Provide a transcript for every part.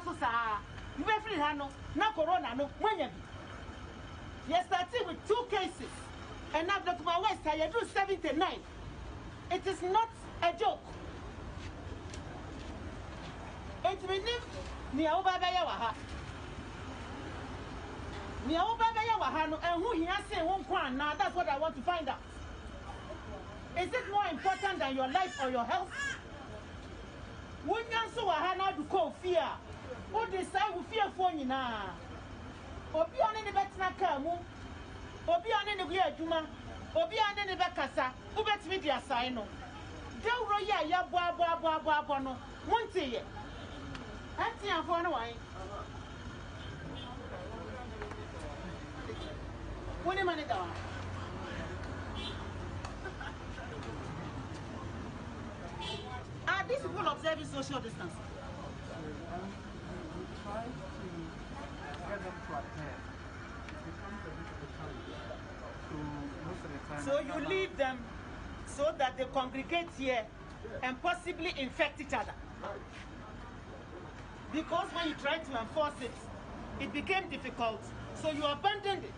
so sa. You be free hano. Na corona no. When you be. You started with 2 cases. And now Dr. Bawumia, you do 79. It is not a joke. It means Nia Obabaya Waha. Nia Obabaya Wahano, and who he has said one crown. Now that's what I want to find out. Is it more important than your life or your health? When you so Wahana to call fear, what decide who fear for you now? Obi on any better kamu, Obi on any weird Juma, Obi on any Bakasa, who bets me the assigno. Don't roya ya bono, one day. Auntie, I'm for no wine. What do you money down? Are these people observing social distance? Try to get them to attend. It becomes a bit of a challenge. So most of the time. So you leave them so that they congregate here and possibly infect each other. Because when you try to enforce it, it became difficult. So you abandoned it.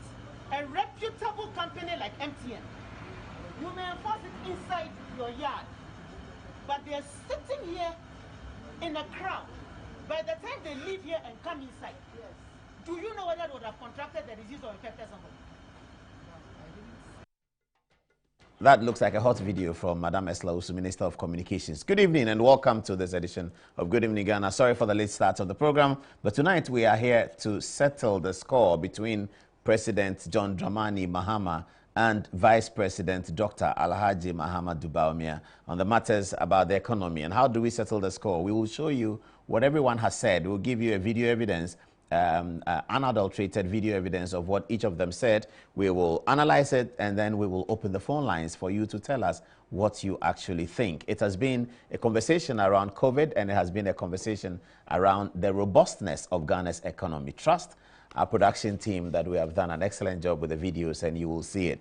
A reputable company like MTN, you may enforce it inside your yard, but they're sitting here in a crowd. By the time they leave here and come inside, do you know whether they would have contracted the disease or infected somebody? That looks like a hot video from Madam Esla Usu, Minister of Communications. Good evening and welcome to this edition of Good Evening Ghana. Sorry for the late start of the program, but tonight we are here to settle the score between President John Dramani Mahama and Vice President Dr. Alhaji Mahama Bawumia on the matters about the economy. And how do we settle the score? We will show you what everyone has said. We'll give you a video evidence, unadulterated video evidence of what each of them said. We will analyze it and then we will open the phone lines for you to tell us what you actually think. It has been a conversation around COVID and it has been a conversation around the robustness of Ghana's economy. Trust our production team that we have done an excellent job with the videos and you will see it.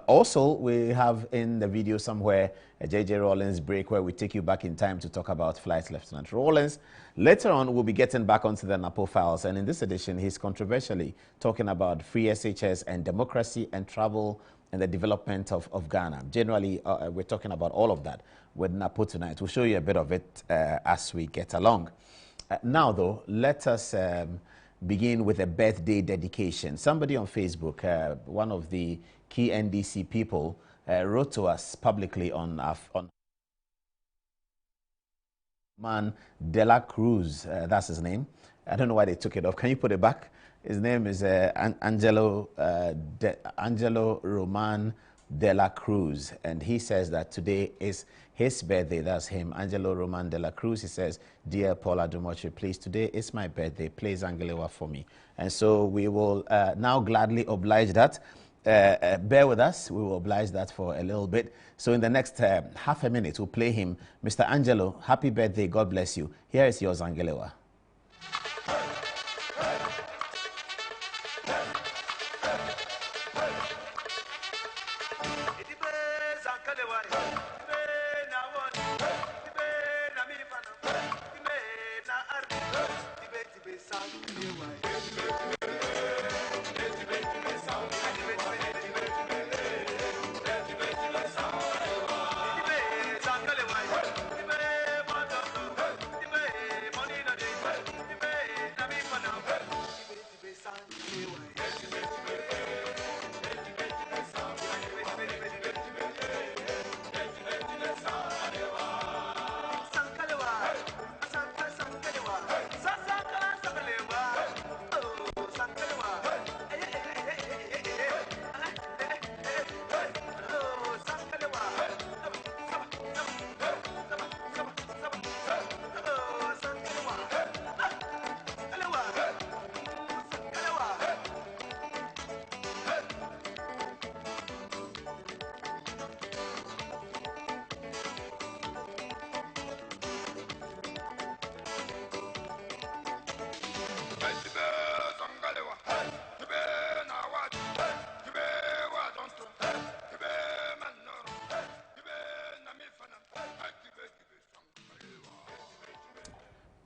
Also, we have in the video somewhere a J.J. Rawlings break where we take you back in time to talk about Flight Lieutenant Rawlings. Later on, we'll be getting back onto the NAPO files, and in this edition, he's controversially talking about free SHS and democracy and travel and the development of Ghana. Generally, we're talking about all of that with NAPO tonight. We'll show you a bit of it as we get along. Now, though, let us begin with a birthday dedication. Somebody on Facebook, one of the key NDC people, wrote to us publicly on Man de la Cruz, that's his name. I don't know why they took it off. Can you put it back? His name is Angelo Roman de la Cruz, and he says that today is his birthday. That's him, Angelo Roman de la Cruz. He says, "Dear Paul Adom-Otchere, please, today is my birthday. Play Zangalewa for me." And so we will now gladly oblige that. Bear with us. We will oblige that for a little bit. So in the next half a minute, we'll play him. Mr. Angelo, happy birthday. God bless you. Here is your Zangalewa.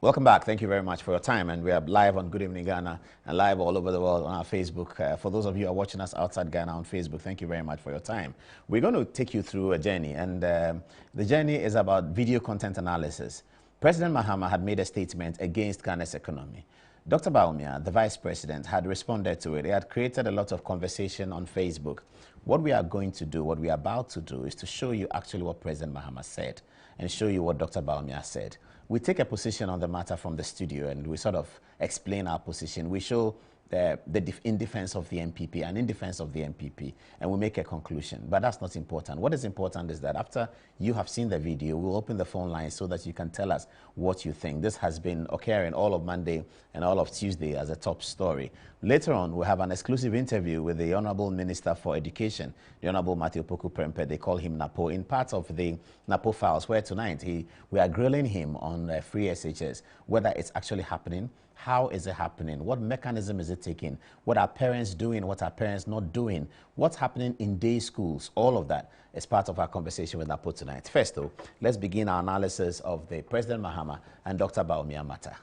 Welcome back. Thank you very much for your time. And we are live on Good Evening Ghana and live all over the world on our Facebook. For those of you who are watching us outside Ghana on Facebook, thank you very much for your time. We're going to take you through a journey, and the journey is about video content analysis. President Mahama had made a statement against Ghana's economy. Dr. Bawumia, the vice president, had responded to it. It had created a lot of conversation on Facebook. What we are going to do, what we are about to do, is to show you actually what President Mahama said and show you what Dr. Bawumia said. We take a position on the matter from the studio and we sort of explain our position. We show in defense of the MPP and in defense of the MPP, and we make a conclusion. But that's not important. What is important is that after you have seen the video, we'll open the phone lines so that you can tell us what you think. This has been occurring all of Monday and all of Tuesday as a top story. Later on, we'll have an exclusive interview with the Honorable Minister for Education, the Honorable Matthew Poku Prempeh. They call him Napo, in part of the Napo files, where tonight we are grilling him on free SHS, whether it's actually happening, how is it happening, what mechanism is it taking, what are parents doing, what are parents not doing, what's happening in day schools. All of that is part of our conversation with Napo tonight. First, though, let's begin our analysis of the President Mahama and Dr. Bawumia matter.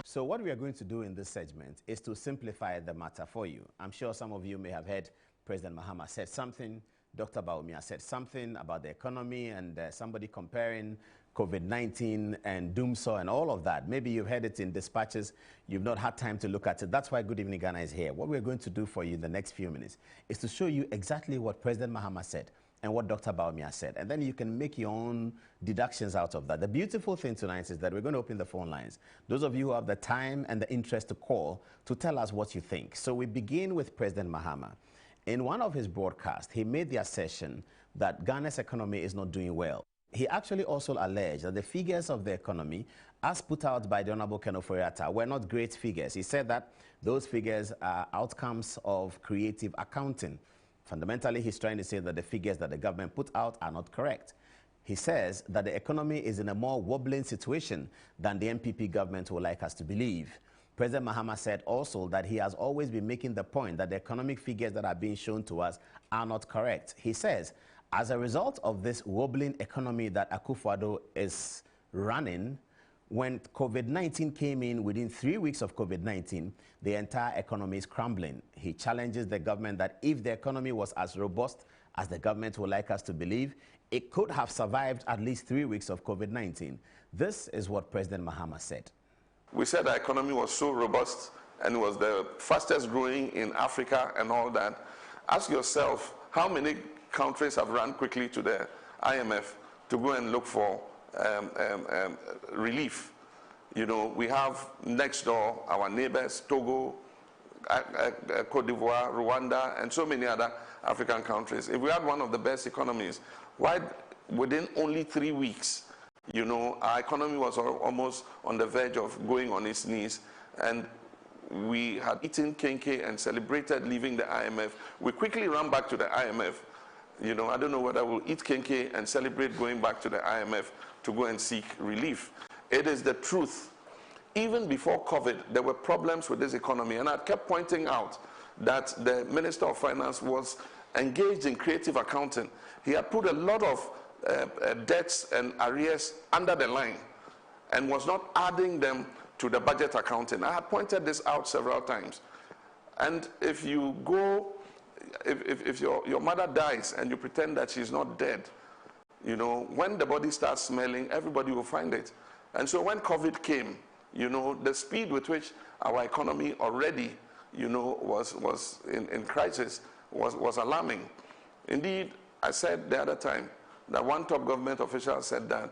So what we are going to do in this segment is to simplify the matter for you. I'm sure some of you may have heard President Mahama said something, Dr. Bawumia said something about the economy, and somebody comparing COVID-19 and doomsaw and all of that. Maybe you've heard it in dispatches. You've not had time to look at it. That's why Good Evening Ghana is here. What we're going to do for you in the next few minutes is to show you exactly what President Mahama said and what Dr. Bawumia said. And then you can make your own deductions out of that. The beautiful thing tonight is that we're going to open the phone lines. Those of you who have the time and the interest to call to tell us what you think. So we begin with President Mahama. In one of his broadcasts, he made the assertion that Ghana's economy is not doing well. He actually also alleged that the figures of the economy, as put out by the Honorable Ken Ofori-Atta, were not great figures. He said that those figures are outcomes of creative accounting. Fundamentally, he's trying to say that the figures that the government put out are not correct. He says that the economy is in a more wobbling situation than the MPP government would like us to believe. President Mahama said also that he has always been making the point that the economic figures that are being shown to us are not correct. He says, as a result of this wobbling economy that Akufo-Addo is running, when COVID-19 came in, within 3 weeks of COVID-19, the entire economy is crumbling. He challenges the government that if the economy was as robust as the government would like us to believe, it could have survived at least 3 weeks of COVID-19. This is what President Mahama said. We said our economy was so robust and was the fastest growing in Africa and all that. Ask yourself, how many countries have run quickly to the IMF to go and look for relief? You know, we have next door our neighbors, Togo, Cote d'Ivoire, Rwanda, and so many other African countries. If we had one of the best economies, why within only 3 weeks, you know, our economy was almost on the verge of going on its knees, and we had eaten kenke and celebrated leaving the IMF. We quickly ran back to the IMF. You know, I don't know whether we'll eat kenke and celebrate going back to the IMF to go and seek relief. It is the truth. Even before COVID, there were problems with this economy, and I kept pointing out that the Minister of Finance was engaged in creative accounting. He had put a lot of debts and arrears under the line and was not adding them to the budget accounting. I had pointed this out several times. And if you go, if your mother dies and you pretend that she's not dead, you know, when the body starts smelling, everybody will find it. And so when COVID came, you know, the speed with which our economy already, you know, was in crisis was alarming. Indeed, I said the other time that one top government official said that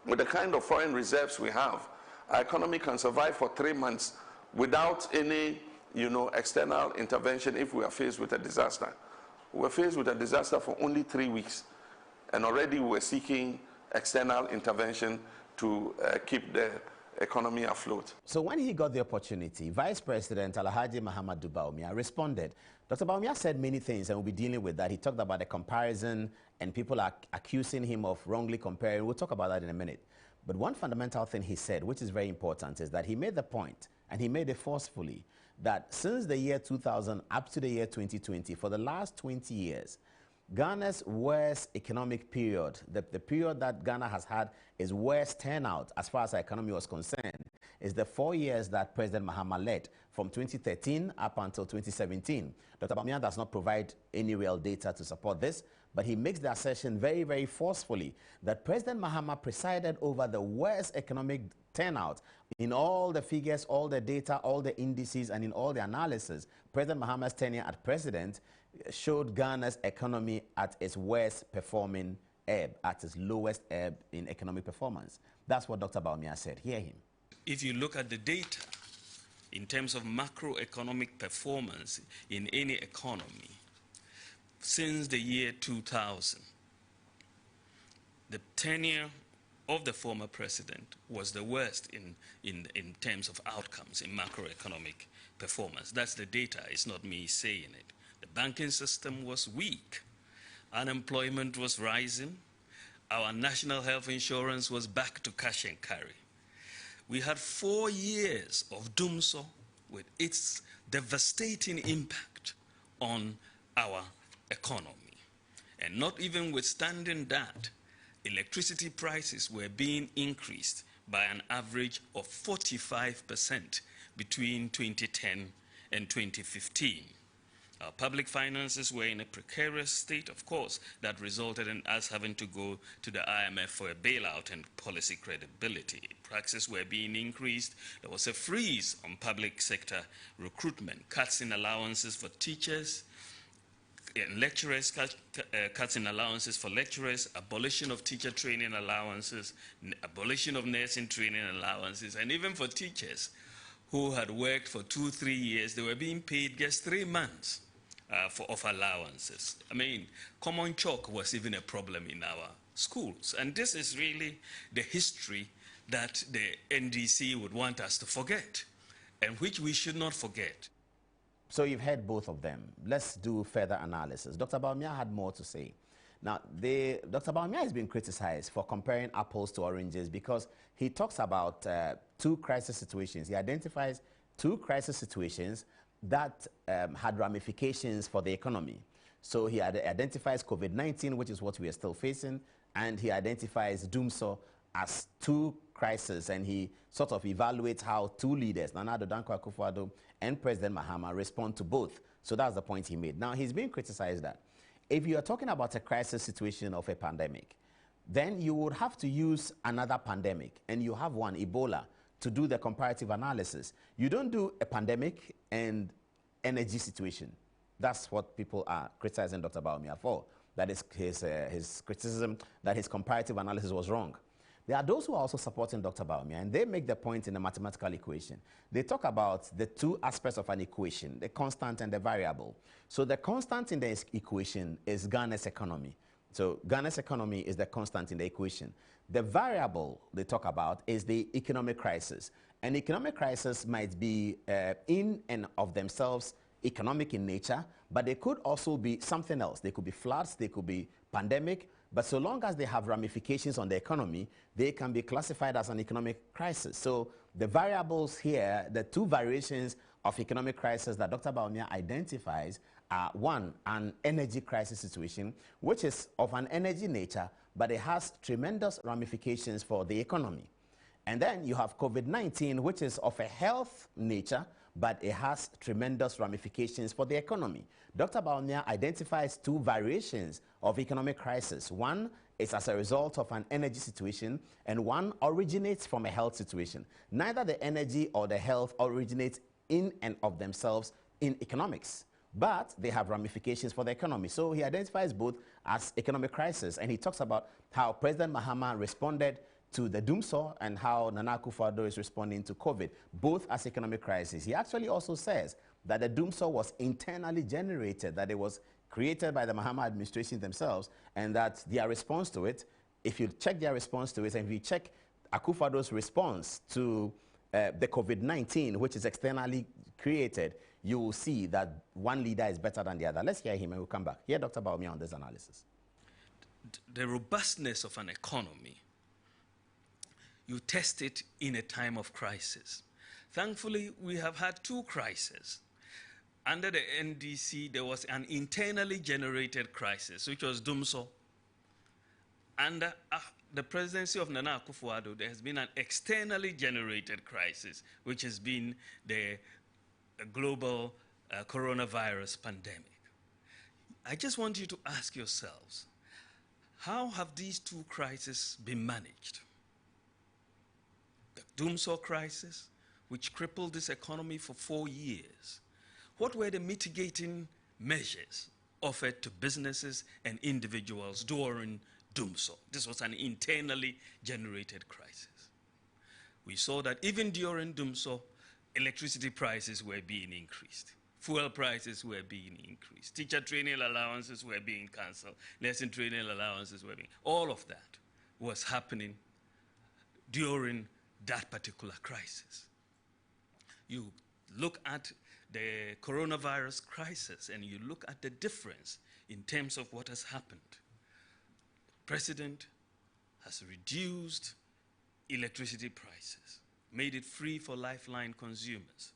with the kind of foreign reserves we have, our economy can survive for 3 months without any, you know, external intervention if we are faced with a disaster. We were faced with a disaster for only 3 weeks, and already we were seeking external intervention to keep the economy afloat. So when he got the opportunity, Vice President Alhaji Mahama and Dr Bawumia responded. Dr. Bawumia said many things, and we'll be dealing with that. He talked about the comparison, and people are accusing him of wrongly comparing. We'll talk about that in a minute. But one fundamental thing he said, which is very important, is that he made the point, and he made it forcefully, that since the year 2000 up to the year 2020, for the last 20 years, Ghana's worst economic period, the period that Ghana has had its worst turnout as far as our economy was concerned, is the 4 years that President Mahama led, from 2013 up until 2017. Dr. Bawumia does not provide any real data to support this, but he makes the assertion very, very forcefully that President Mahama presided over the worst economic turnout in all the figures, all the data, all the indices, and in all the analysis. President Mahama's tenure as president showed Ghana's economy at its worst performing ebb, at its lowest ebb in economic performance. That's what Dr. Bawumia said. Hear him. If you look at the data in terms of macroeconomic performance in any economy, since the year 2000, the tenure of the former president was the worst in terms of outcomes in macroeconomic performance. That's the data, it's not me saying it. The banking system was weak. Unemployment was rising. Our national health insurance was back to cash and carry. We had 4 years of doomsday with its devastating impact on our economy. And not even withstanding that, electricity prices were being increased by an average of 45% between 2010 and 2015. Our public finances were in a precarious state, of course, that resulted in us having to go to the IMF for a bailout and policy credibility. Taxes were being increased. There was a freeze on public sector recruitment, cuts in allowances for teachers and lecturers, cuts in allowances for lecturers, abolition of teacher training allowances, abolition of nursing training allowances, and even for teachers who had worked for 2-3 years, they were being paid just 3 months of allowances. I mean, common chalk was even a problem in our schools. And this is really the history that the NDC would want us to forget, and which we should not forget. So you've heard both of them. Let's do further analysis. Dr. Bawumia had more to say. Now, Dr. Bawumia has been criticized for comparing apples to oranges because he talks about 2 crisis situations. He identifies 2 crisis situations that had ramifications for the economy. So he identifies COVID-19, which is what we are still facing, and he identifies doomsday as 2 crises, and he sort of evaluates how 2 leaders, Nana Addo Dankwa Akufo-Addo and President Mahama, respond to both. So that's the point he made. Now, he's being criticized that if you are talking about a crisis situation of a pandemic, then you would have to use another pandemic, and you have one, Ebola, to do the comparative analysis. You don't do a pandemic and energy situation. That's what people are criticizing Dr. Bawumia for. That is his criticism that his comparative analysis was wrong. There are those who are also supporting Dr. Bawumia, and they make the point in a mathematical equation. They talk about the 2 aspects of an equation, the constant and the variable. So the constant in the equation is Ghana's economy. So Ghana's economy is the constant in the equation. The variable they talk about is the economic crisis. An economic crisis might be in and of themselves economic in nature, but they could also be something else. They could be floods, they could be pandemic, but so long as they have ramifications on the economy, they can be classified as an economic crisis. So the variables here, the 2 variations of economic crisis that Dr. Bawumia identifies are, 1, an energy crisis situation, which is of an energy nature, but it has tremendous ramifications for the economy. And then you have COVID-19, which is of a health nature, but it has tremendous ramifications for the economy. Dr. Bawumia identifies 2 variations of economic crisis. One is as a result of an energy situation, and one originates from a health situation. Neither the energy or the health originates in and of themselves in economics, but they have ramifications for the economy. So he identifies both as economic crisis, and he talks about how President Mahama responded to the doomsday and how Nana Akufo-Addo is responding to COVID, both as economic crisis. He actually also says that the doomsday was internally generated, that it was created by the Mahama administration themselves, and that their response to it, if you check their response to it, and if you check Akufo-Addo's response to the COVID-19, which is externally created, you will see that one leader is better than the other. Let's hear him and we'll come back. Hear Dr. Bawumia on this analysis. The robustness of an economy, you test it in a time of crisis. Thankfully, we have had 2 crises. under the NDC, there was an internally generated crisis, which was Dumso. Under the presidency of Nana Akufo-Addo, there has been an externally generated crisis, which has been the global coronavirus pandemic. I just want you to ask yourselves, how have these two crises been managed? The Dumso crisis, which crippled this economy for 4 years. What were the mitigating measures offered to businesses and individuals during Dumso? This was an internally generated crisis. We saw that even during Dumso, electricity prices were being increased. Fuel prices were being increased. Teacher training allowances were being cancelled. Nursing training allowances were being... All of that was happening during that particular crisis. You look at the coronavirus crisis and you look at the difference in terms of what has happened. The president has reduced electricity prices, made it free for lifeline consumers,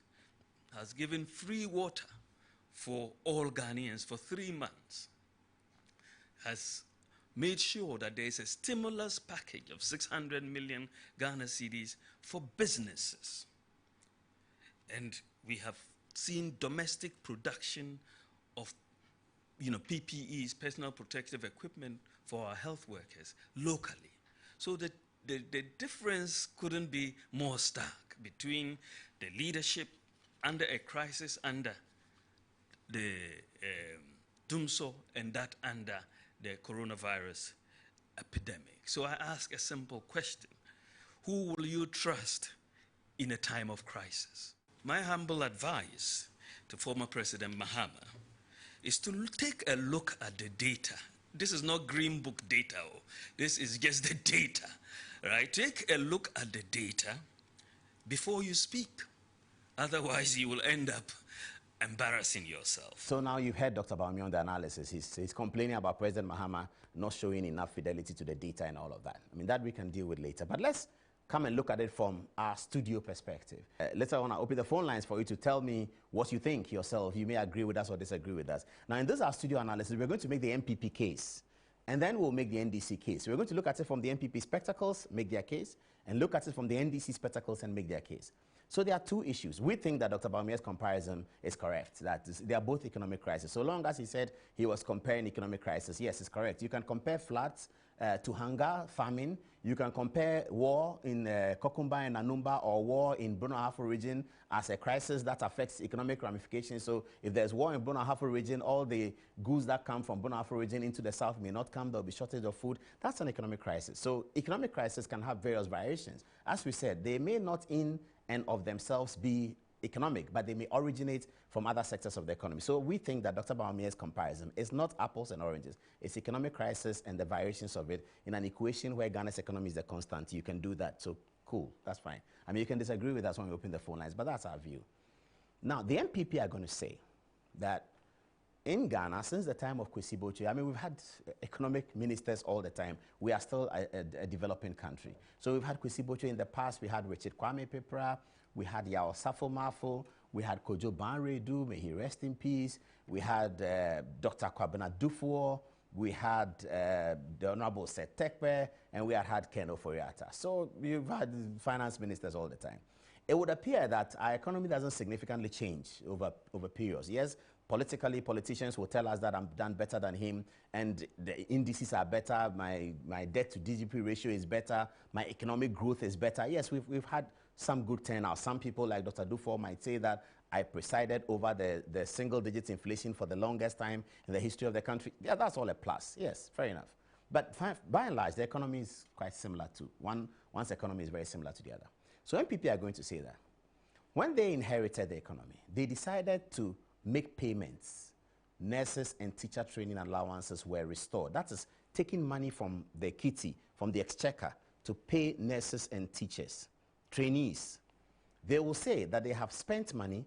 has given free water for all Ghanaians for 3 months, has made sure that there is a stimulus package of 600 million Ghana cedis for businesses. And we have seen domestic production of PPEs, personal protective equipment for our health workers locally. So the difference couldn't be more stark between the leadership under a crisis under the Dumso and that under the coronavirus epidemic. So I ask a simple question. Who will you trust in a time of crisis? My humble advice to former President Mahama is to take a look at the data. This is not Green Book data. This is just the data, right? Take a look at the data before you speak. Otherwise, you will end up embarrassing yourself. So now you've heard Dr. Bawumia on the analysis. He's complaining about President Mahama not showing enough fidelity to the data and all of that. I mean, that we can deal with later. But let's come and look at it from our studio perspective. Later on, I'll open the phone lines for you to tell me what you think yourself. You may agree with us or disagree with us. Now, in this our studio analysis, we're going to make the MPP case, and then we'll make the NDC case. We're going to look at it from the MPP spectacles, make their case, and look at it from the NDC spectacles and make their case. So there are two issues. We think that Dr. Bawumia's comparison is correct, that they are both economic crises. So long as he said he was comparing economic crisis, yes, it's correct. You can compare floods to hunger, famine. You can compare war in Kokumba and Anumba or war in Bono-Ahafo region as a crisis that affects economic ramifications. So if there's war in Bono-Ahafo region, all the goods that come from Bono-Ahafo region into the south may not come. There'll be shortage of food. That's an economic crisis. So economic crisis can have various variations. As we said, they may not in and of themselves be economic, but they may originate from other sectors of the economy. So we think that Dr. Bawumia's comparison is not apples and oranges. It's economic crisis and the variations of it in an equation where Ghana's economy is the constant. You can do that. So cool, that's fine. I mean, you can disagree with us when we open the phone lines, but that's our view. Now, the MPP are going to say that in Ghana, since the time of Kwesi Botwe, I mean, we've had economic ministers all the time. We are still a developing country. So we've had Kwesi Botwe in the past. We had Richard Kwame Pepra. We had Yao Safo Mafo. We had Kojo Banredu, may he rest in peace. We had Dr. Kwabena Dufour. We had the Honorable Seth Tekpe. And we had Ken Oforiatta. So we've had finance ministers all the time. It would appear that our economy doesn't significantly change over periods. Yes, politically, politicians will tell us that I'm done better than him, and the indices are better, my debt to GDP ratio is better, my economic growth is better. Yes, we've had some good turnout. Some people like Dr. Dufour might say that I presided over the single-digit inflation for the longest time in the history of the country. Yeah, that's all a plus. Yes, fair enough. But by and large, the economy is quite similar to, one's economy is very similar to the other. So MPP are going to say that when they inherited the economy, they decided to make payments. Nurses and teacher training allowances were restored. That is taking money from the kitty, from the exchequer, to pay nurses and teachers, trainees. They will say that they have spent money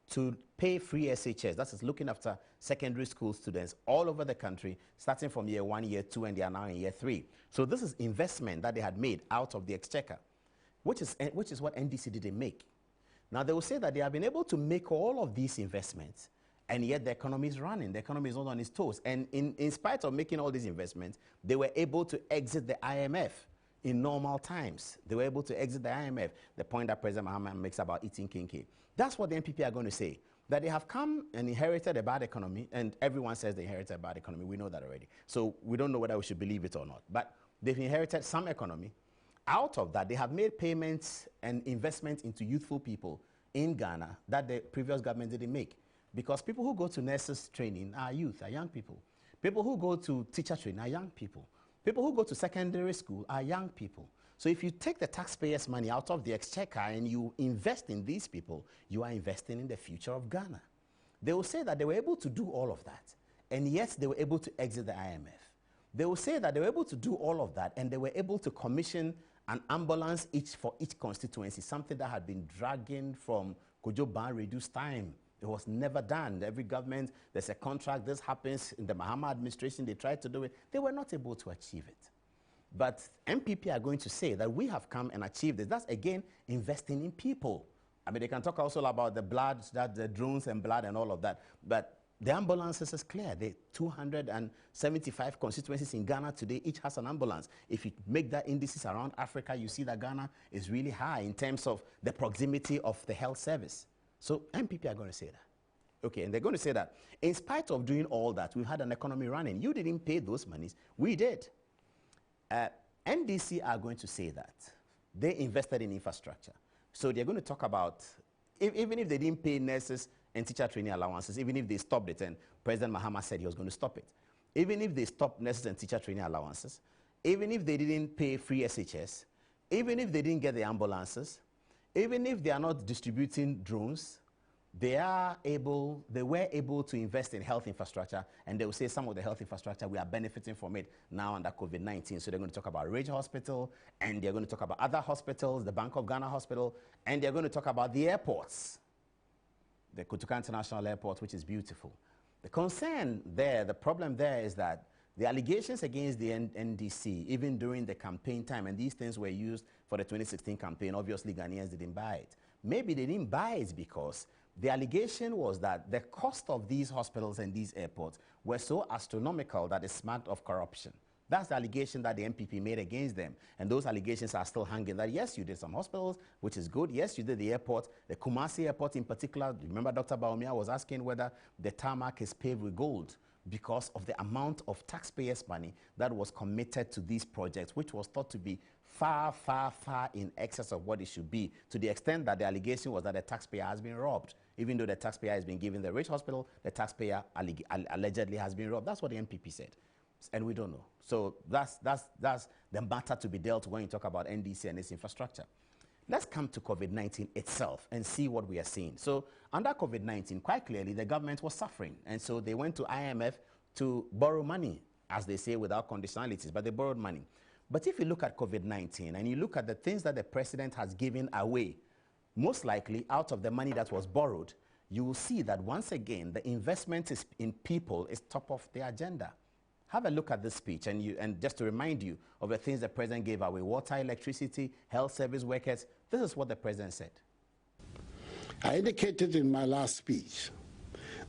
to pay free SHS, that is looking after secondary school students all over the country, starting from year 1, year 2, and they are now in year 3. So this is investment that they had made out of the exchequer, which is what NDC didn't make. Now, they will say that they have been able to make all of these investments And yet the economy is running. The economy is not on its toes. And in spite of making all these investments, they were able to exit the IMF in normal times. They were able to exit the IMF. The point that President Mahama makes about eating kinky. That's what the NPP are going to say. That they have come and inherited a bad economy, and everyone says they inherited a bad economy. We know that already. So we don't know whether we should believe it or not. But they've inherited some economy. Out of that, they have made payments and investments into youthful people in Ghana that the previous government didn't make. Because people who go to nurses training are youth, are young people. People who go to teacher training are young people. People who go to secondary school are young people. So if you take the taxpayers' money out of the exchequer and you invest in these people, you are investing in the future of Ghana. They will say that they were able to do all of that, and yet they were able to exit the IMF. They will say that they were able to do all of that, and they were able to commission an ambulance for each constituency, something that had been dragging from Kojo Ban-Redu's time. It was never done. Every government, there's a contract, this happens. In the Mahama administration, they tried to do it. They were not able to achieve it. But MPP are going to say that we have come and achieved this. That's, again, investing in people. I mean, they can talk also about the blood, the drones and blood and all of that. But the ambulances is clear. The 275 constituencies in Ghana today, each has an ambulance. If you make that indices around Africa, you see that Ghana is really high in terms of the proximity of the health service. So MPP are going to say that. Okay, and they're going to say that in spite of doing all that, we had an economy running. You didn't pay those monies. We did. NDC are going to say that they invested in infrastructure. So they're going to talk about, even if they didn't pay nurses and teacher training allowances, even if they stopped it, and President Mahama said he was going to stop it, even if they stopped nurses and teacher training allowances, even if they didn't pay free SHS, even if they didn't get the ambulances, even if they are not distributing drones, they were able to invest in health infrastructure, and they will say some of the health infrastructure, we are benefiting from it now under COVID-19. So they're going to talk about Ridge Hospital, and they're going to talk about other hospitals, the Bank of Ghana Hospital, and they're going to talk about the airports, the Kotoka International Airport, which is beautiful. The concern there, the problem there is that the allegations against the NDC, even during the campaign time, and these things were used for the 2016 campaign, obviously Ghanaians didn't buy it. Maybe they didn't buy it because the allegation was that the cost of these hospitals and these airports were so astronomical that it smacked of corruption. That's the allegation that the MPP made against them. And those allegations are still hanging that, yes, you did some hospitals, which is good. Yes, you did the airport, the Kumasi airport in particular. Remember Dr. Bawumia was asking whether the tarmac is paved with gold because of the amount of taxpayers' money that was committed to these projects, which was thought to be far, far, far in excess of what it should be, to the extent that the allegation was that the taxpayer has been robbed. Even though the taxpayer has been given the Ridge Hospital, the taxpayer allegedly has been robbed. That's what the MPP said. And we don't know. So that's the matter to be dealt when you talk about NDC and its infrastructure. Let's come to COVID-19 itself and see what we are seeing. So under COVID-19, quite clearly, the government was suffering. And so they went to IMF to borrow money, as they say, without conditionalities, but they borrowed money. But if you look at COVID-19 and you look at the things that the president has given away, most likely out of the money that was borrowed, you will see that once again, the investment in people is top of the agenda. Have a look at this speech, and just to remind you of the things the president gave away: water, electricity, health service workers. This is what the president said. I indicated in my last speech,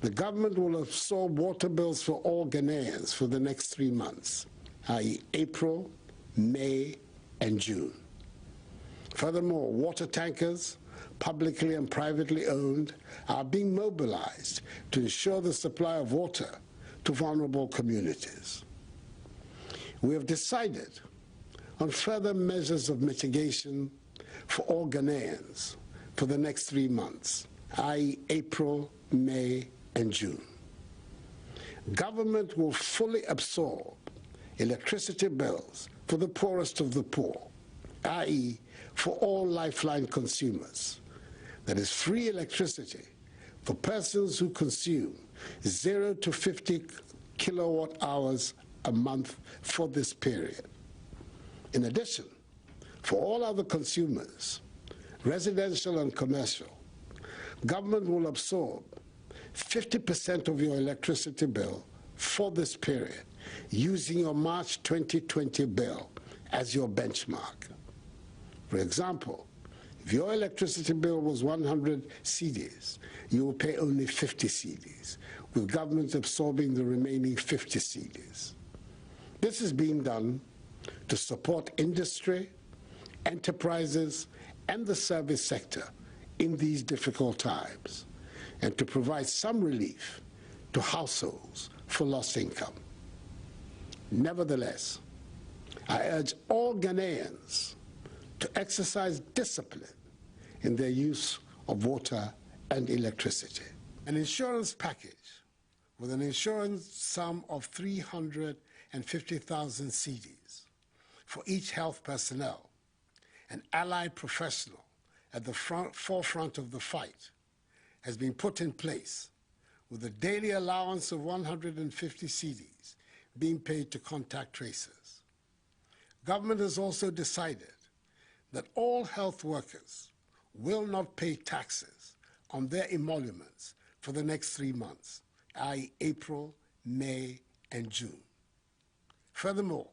the government will absorb water bills for all Ghanaians for the next 3 months, i.e. April, May, and June. Furthermore, water tankers, publicly and privately owned, are being mobilized to ensure the supply of water to vulnerable communities. We have decided on further measures of mitigation for all Ghanaians for the next 3 months, i.e. April, May, and June. Government will fully absorb electricity bills for the poorest of the poor, i.e. for all lifeline consumers. That is free electricity for persons who consume 0 to 50 kilowatt hours a month for this period. In addition, for all other consumers, residential and commercial, government will absorb 50% of your electricity bill for this period, using your March 2020 bill as your benchmark. For example, If your electricity bill was 100 cedis, you will pay only 50 cedis, with government absorbing the remaining 50 cedis. This is being done to support industry, enterprises, and the service sector in these difficult times, and to provide some relief to households for lost income. Nevertheless, I urge all Ghanaians to exercise discipline in their use of water and electricity. An insurance package with an insurance sum of 350,000 cedis for each health personnel and allied professional at the forefront of the fight has been put in place, with a daily allowance of 150 cedis being paid to contact tracers. Government has also decided that all health workers will not pay taxes on their emoluments for the next 3 months, i.e. April, May, and June. Furthermore,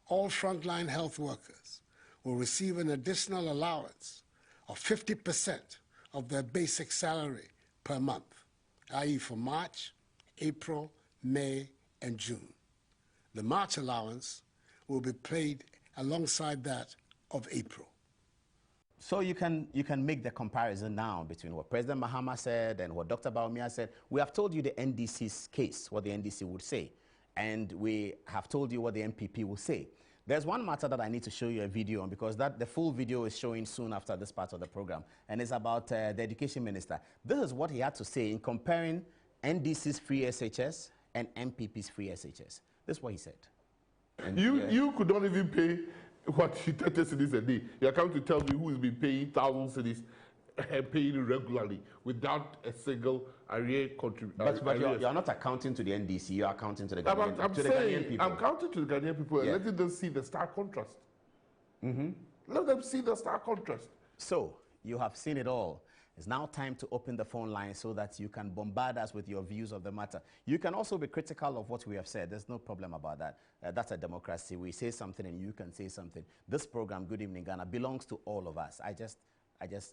all frontline health workers will receive an additional allowance of 50% of their basic salary per month, i.e. for March, April, May, and June. The March allowance will be paid alongside that of April. So you can make the comparison now between what President Mahama said and what Dr. Bawumia said. We have told you the NDC's case, what the NDC would say, and we have told you what the MPP will say. There's one matter that I need to show you a video on, because the full video is showing soon after this part of the program, and it's about the Education Minister. This is what he had to say in comparing NDC's free SHS and MPP's free SHS. This is what he said. And you could not even pay what 30 cedis a day. You're coming to tell me who has been paying 1,000 cedis and paying regularly without a single arrear contribution. But you're not accounting to the NDC, you're accounting to the Ghanaian, Ghanaian people. I'm counting to the Ghanaian people and letting them see the stark contrast. Let them see the stark contrast. So, you have seen it all. It's now time to open the phone line so that you can bombard us with your views of the matter. You can also be critical of what we have said. There's no problem about that. That's a democracy. We say something and you can say something. This program, Good Evening Ghana, belongs to all of us. I just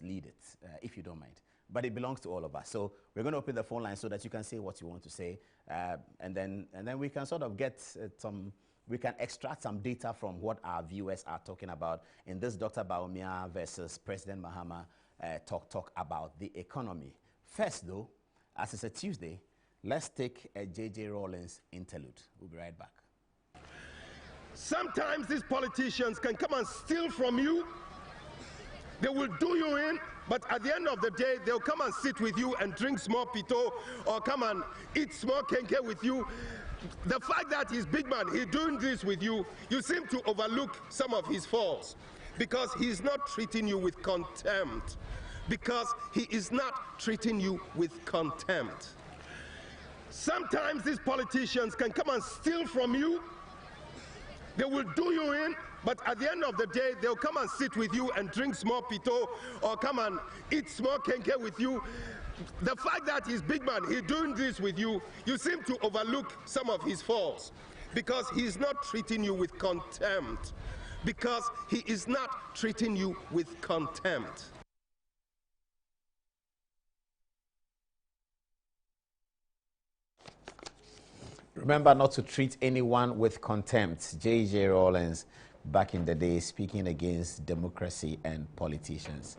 lead it, if you don't mind. But it belongs to all of us. So we're going to open the phone line so that you can say what you want to say. And then we can sort of get we can extract some data from what our viewers are talking about in this Dr. Bawumia versus President Mahama talk about the economy. First, though, as it's a Tuesday, let's take a J.J. Rawlings interlude. We'll be right back. Sometimes these politicians can come and steal from you. They will do you in, but at the end of the day, they'll come and sit with you and drink small pito or come and eat small kenke with you. The fact that he's big man, he's doing this with you, you seem to overlook some of his faults, because he's not treating you with contempt. Because he is not treating you with contempt. Sometimes these politicians can come and steal from you. They will do you in, but at the end of the day, they'll come and sit with you and drink small pito or come and eat small kenke with you. The fact that he's big man, he's doing this with you, you seem to overlook some of his faults, because he's not treating you with contempt. Because he is not treating you with contempt. Remember not to treat anyone with contempt. J.J. Rawlings, back in the day, speaking against democracy and politicians,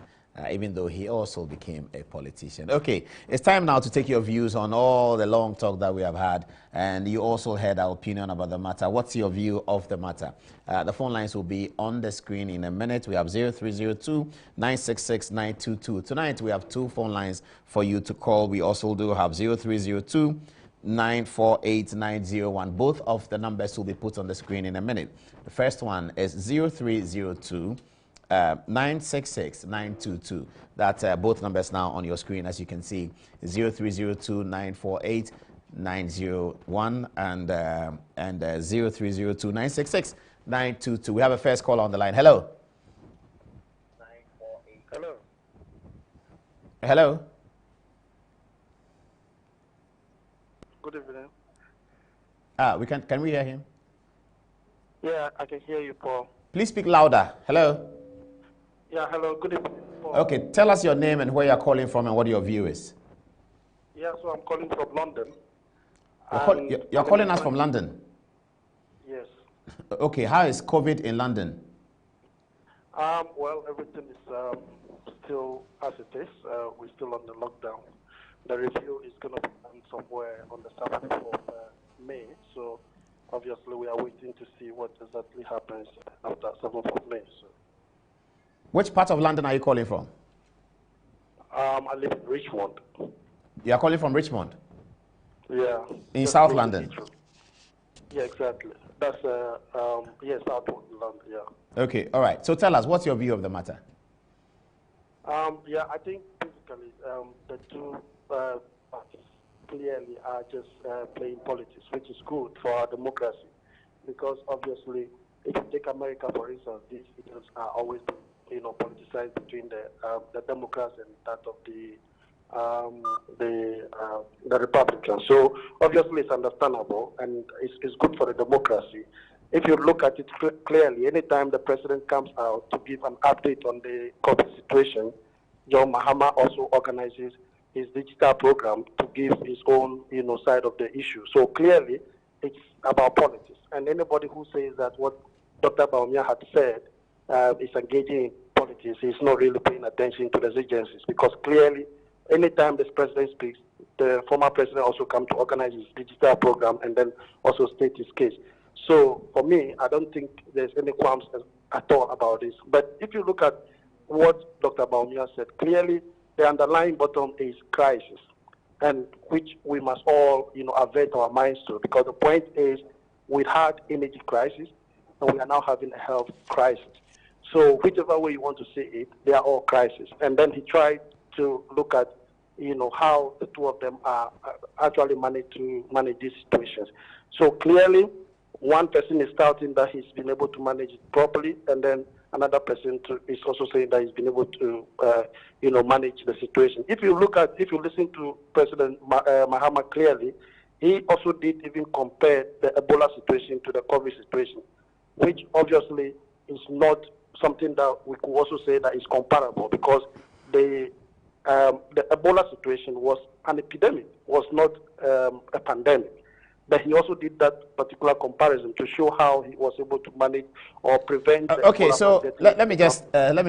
even though he also became a politician. Okay, it's time now to take your views on all the long talk that we have had, and you also heard our opinion about the matter. What's your view of the matter? The phone lines will be on the screen in a minute. We have 0302-966-922. Tonight, we have 2 phone lines for you to call. We also do have 0302-948-901. Both of the numbers will be put on the screen in a minute. The first one is 0302-966-922. That's both numbers now on your screen, as you can see. 0302-948-901 and 0302-966-922. We have a first caller on the line. Hello. Hello. Hello. Good evening. Can we hear him? Yeah, I can hear you, Paul. Please speak louder. Hello. Yeah, hello, good evening. Okay, tell us your name and where you're calling from and what your view is. Yeah, so I'm calling from London. You're calling us from London? Yes. Okay, how is COVID in London? Well, everything is still as it is. We're still on the lockdown. The review is going to be done somewhere on the 7th of May. So, obviously, we are waiting to see what exactly happens after 7th of May. So. Which part of London are you calling from? I live in Richmond. You are calling from Richmond? Yeah. In South London? Yeah, exactly. That's, yes, South London, yeah. Okay, all right. So tell us, what's your view of the matter? Yeah, I think basically the two parties clearly are just playing politics, which is good for our democracy. Because obviously, if you take America, for instance, these issues are always politicized between the Democrats and that of the Republicans. So obviously it's understandable and it's good for the democracy. If you look at it clearly, anytime the president comes out to give an update on the COVID situation, John Mahama also organizes his digital program to give his own side of the issue. So clearly it's about politics. And anybody who says that what Dr. Bawumia had said is engaging in politics is not really paying attention to the agencies, because clearly anytime this president speaks, the former president also comes to organize his digital program and then also state his case. So for me, I don't think there's any qualms at all about this. But if you look at what Dr. Bawumia said, clearly the underlying bottom is crisis, and which we must all avert our minds to, because the point is we had energy crisis and we are now having a health crisis. So whichever way you want to say it, they are all crises. And then he tried to look at how the two of them are actually manage these situations. So clearly, one person is touting that he's been able to manage it properly, and then another person is also saying that he's been able to, manage the situation. If you listen to President Mahama clearly, he also did even compare the Ebola situation to the COVID situation, which obviously is not something that we could also say that is comparable, because the Ebola situation was an epidemic, was not a pandemic. But he also did that particular comparison to show how he was able to manage or prevent. Okay, so let me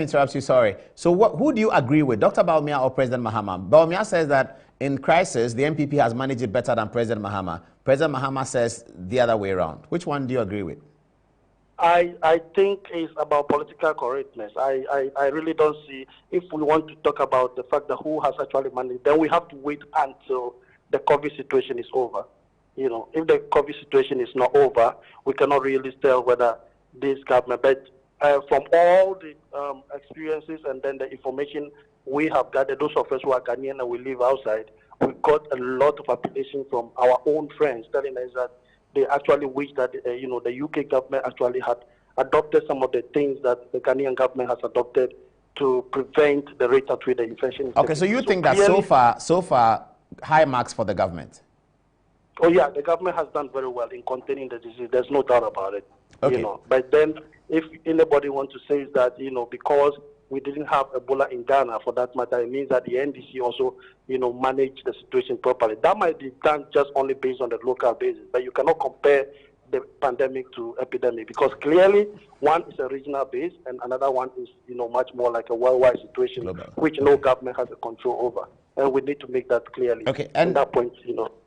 interrupt you. Sorry. So who do you agree with, Dr. Bawumia or President Mahama? Bawumia says that in crisis, the MPP has managed it better than President Mahama. President Mahama says the other way around. Which one do you agree with? I think it's about political correctness. I really don't see, if we want to talk about the fact that who has actually managed, then we have to wait until the COVID situation is over. If the COVID situation is not over, we cannot really tell whether this government, but from all the experiences and then the information we have gathered, those of us who are Ghanaian and we live outside, we got a lot of applications from our own friends telling us that they actually wish that the UK government actually had adopted some of the things that the Ghanaian government has adopted to prevent the rate at which the infection is Okay, so you think that so far high marks for the government? Oh yeah, the government has done very well in containing the disease. There's no doubt about it. Okay. But then, if anybody wants to say that because we didn't have Ebola in Ghana, for that matter, it means that the NDC also managed the situation properly. That might be done just only based on the local basis, but you cannot compare the pandemic to epidemic, because clearly one is a regional base and another one is much more like a worldwide situation, which no government has a control over. And we need to make that clearly. Okay, and that point,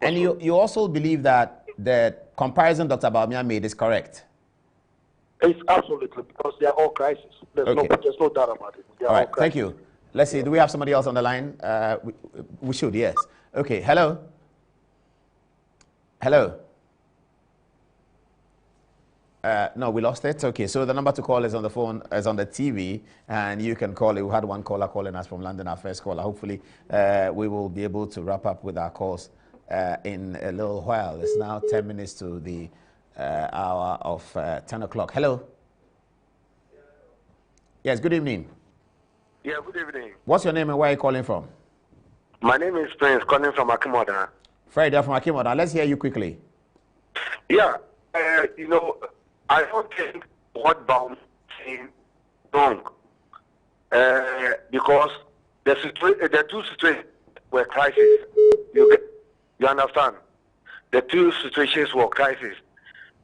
And you also believe that the comparison Dr. Bawumia made is correct? It's absolutely, because they are all crises. There's no doubt about it. All right, thank you. Let's see, do we have somebody else on the line? We should, yes. Okay, hello? Hello? No, we lost it. Okay, so the number to call is on the phone, is on the TV, and you can call it. We had one caller calling us from London, our first caller. Hopefully, we will be able to wrap up with our calls in a little while. It's now 10 minutes to the hour of 10 o'clock. Hello? Yes, good evening. Yeah, good evening. What's your name and where are you calling from? My name is Prince, calling from Adom-Otchere. Fred, you're from Adom-Otchere. Let's hear you quickly. Yeah, I don't think what Bawumia is saying wrong. because the two situations were crises. You understand? The two situations were crises.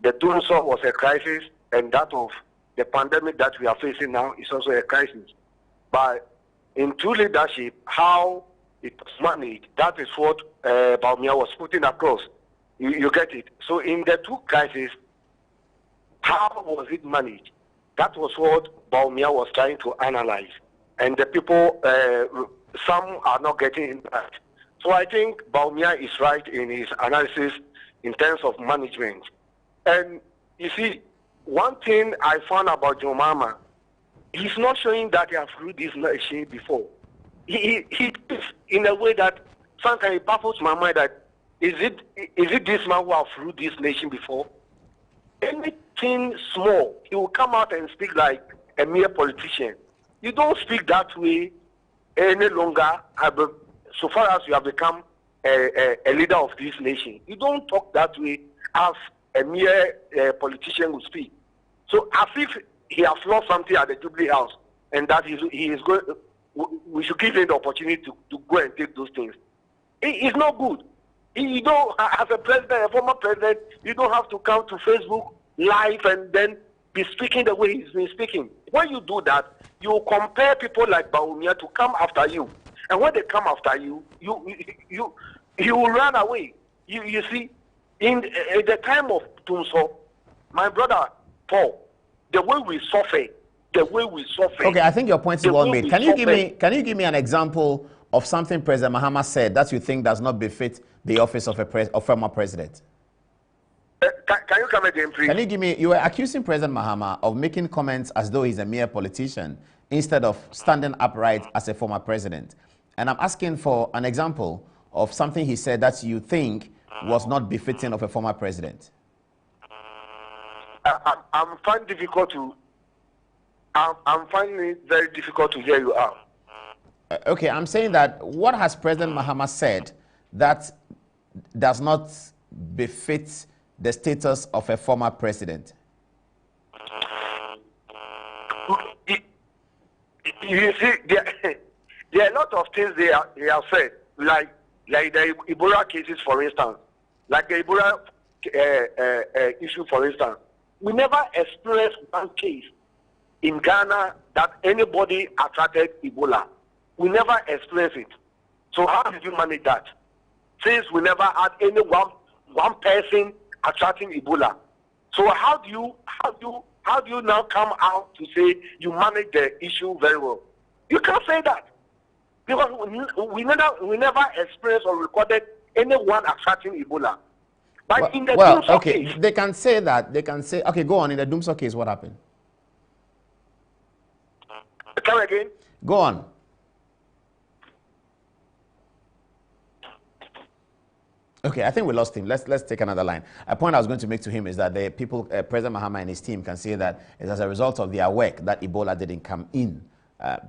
The Tunso was a crisis, and that of the pandemic that we are facing now is also a crisis. But in true leadership, how it was managed, that is what Bawumia was putting across. You get it? So in the two crises, how was it managed? That was what Bawumia was trying to analyze. And the people, some are not getting that. So I think Bawumia is right in his analysis in terms of management. And you see, one thing I found about John Mahama, he's not showing that he has ruled this nation before. He is in a way that sometimes it baffles my mind that is it this man who has ruled this nation before? Anything small, he will come out and speak like a mere politician. You don't speak that way any longer, so far as you have become a leader of this nation. You don't talk that way as a mere politician would speak. So as if he has lost something at the Jubilee House, and that he is going, we should give him the opportunity to go and take those things. It's not good. You don't, as a president, a former president, you don't have to come to Facebook live and then be speaking the way he's been speaking. When you do that, you compare people like Bawumia to come after you, and when they come after you, you will run away. You see, in the time of Tunso, my brother Paul, the way we suffer. Okay, I think your point is well made. Can you give me an example of something President Mahama said that you think does not befit the office of a former president? Can you come again, please? Can you give me? You were accusing President Mahama of making comments as though he's a mere politician instead of standing upright as a former president. And I'm asking for an example of something he said that you think was not befitting of a former president. I'm finding it very difficult to hear you out. Okay, I'm saying that what has President Mahama said that does not befit the status of a former president? You see, there are a lot of things they have said, like the Ebola cases, for instance, like the Ebola issue, for instance. We never experienced one case in Ghana that anybody attracted Ebola. We never experienced it. So how did you manage that? Since we never had any one person attracting Ebola. So how do you now come out to say you manage the issue very well? You can't say that, because we never experienced or recorded anyone attracting Ebola. But in the Adom-Otchere case, they can say that. They can say, okay, go on. In the Adom-Otchere case, what happened? Come again. Go on. Okay, I think we lost him. Let's take another line. A point I was going to make to him is that the people, President Mahama and his team, can say that it's as a result of their work that Ebola didn't come in.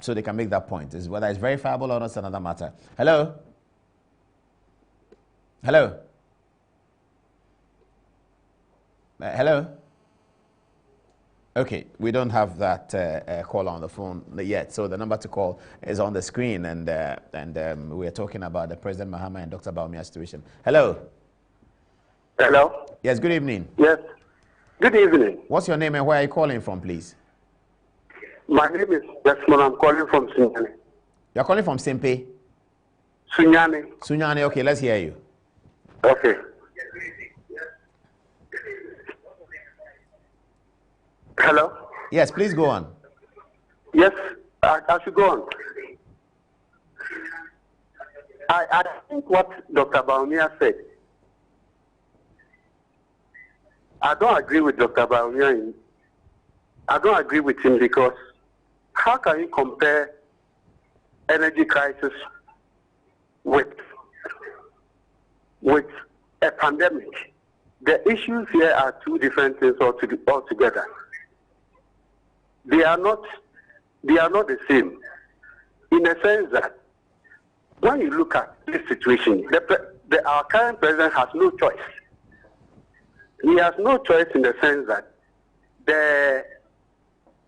So they can make that point. Whether it's verifiable or not is another matter. Hello? Hello? Hello? Okay, we don't have that caller on the phone yet. So the number to call is on the screen, and we're talking about the President Mahama and Dr Bawumia situation. Hello? Hello? Yes, good evening. Yes, good evening. What's your name and where are you calling from, please? My name is Desmond. I'm calling from Sunyani. You're calling from Simpe? Sunyani. Sunyani, okay, let's hear you. Okay. Hello? Yes, please go on. Yes, I should go on. I think what Dr. Bawumia said, I don't agree with Dr. Bawumia. I don't agree with him, because how can you compare energy crisis with a pandemic? The issues here are two different things altogether. They are not the same, in a sense that when you look at this situation, our current president has no choice. He has no choice in the sense that the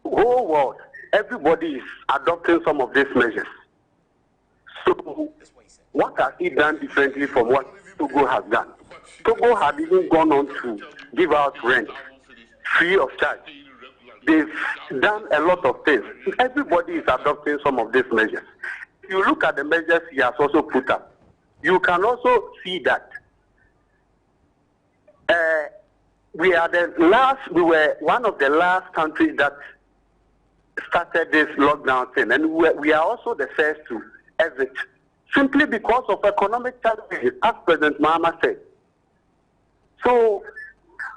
whole world, everybody is adopting some of these measures. So, what has he done differently from what Togo has done? Togo had even gone on to give out rent free of charge. They've done a lot of things. Everybody is adopting some of these measures. If you look at the measures he has also put up, you can also see that we were one of the last countries that started this lockdown thing, and we are also the first to exit, simply because of economic challenges, as President Mahama said. So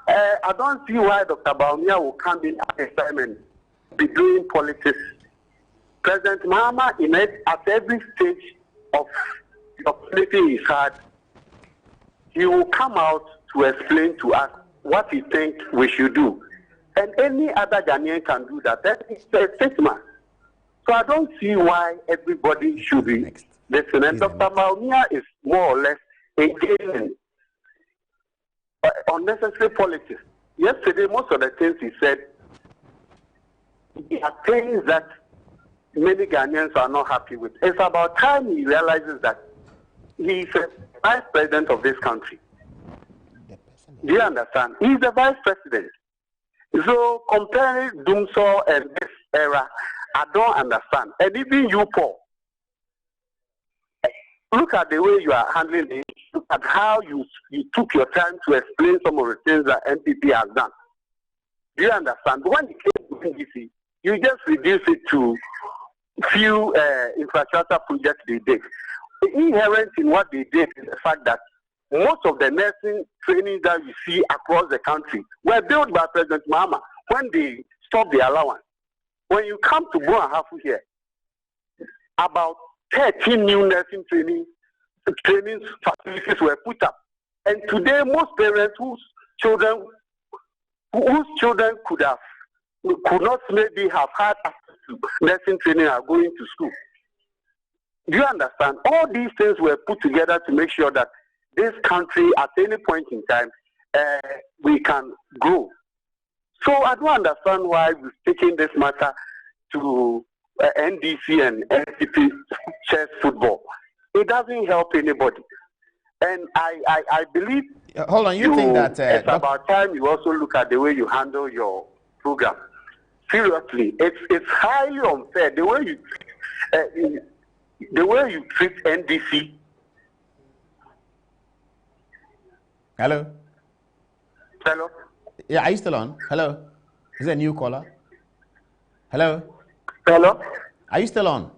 I don't see why Dr. Bawumia will come in at this time and be doing politics. President Mahama, at every stage of the politics he's had, he will come out to explain to us what he thinks we should do. And any other Ghanaian can do that. That is a statement. So I don't see why everybody should be listening. And Dr. Bawumia is more or less engaging in unnecessary politics. Yesterday, most of the things he said are things that many Ghanaians are not happy with. It's about time he realizes that he is a vice president of this country. Do you understand? He's the vice president. So comparing Dumso and this era, I don't understand. And even you, Paul, look at the way you are handling it. Look at how you took your time to explain some of the things that NPP has done. Do you understand? But when it came to NDC, you just reduce it to few infrastructure projects they did. Inherent in what they did is the fact that most of the nursing trainings that you see across the country were built by President Mahama when they stopped the allowance. When you come to Buahafu here, about 13 new nursing training facilities were put up. And today, most parents whose children could not maybe have had access to nursing training are going to school. Do you understand? All these things were put together to make sure that this country, at any point in time, we can grow. So I don't understand why we've taken this matter to NDC and NPP chess football. It doesn't help anybody. And I believe... Hold on, you think that... it's about time you also look at the way you handle your program. Seriously, it's highly unfair. The way you treat NDC... Hello? Hello? Yeah, are you still on? Hello? Is there a new caller? Hello? Hello? Are you still on?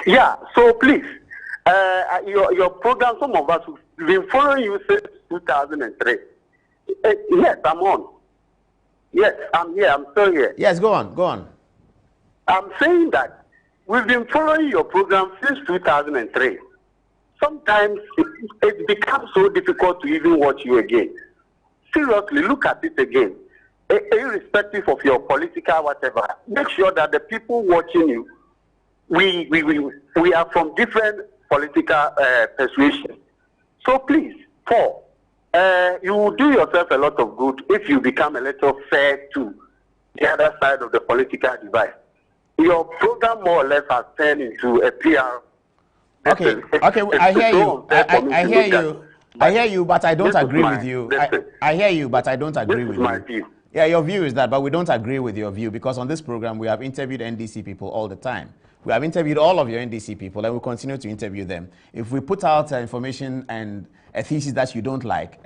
Yeah, so please, your program, some of us, we've been following you since 2003. Yes, I'm on. Yes, I'm here, I'm still here. Yes, go on. I'm saying that we've been following your program since 2003. Sometimes it becomes so difficult to even watch you again. Seriously, look at it again. Irrespective of your political whatever, make sure that the people watching you, we are from different political persuasions. So please, Paul, you will do yourself a lot of good if you become a little fair to the other side of the political divide. Your program more or less has turned into a PR. Okay, I hear you. I hear you, but I don't agree with you. I hear you, but I don't agree with you. My view. Yeah, your view is that, but we don't agree with your view because on this program we have interviewed NDC people all the time. We have interviewed all of your NDC people and we'll continue to interview them. If we put out information and a thesis that you don't like,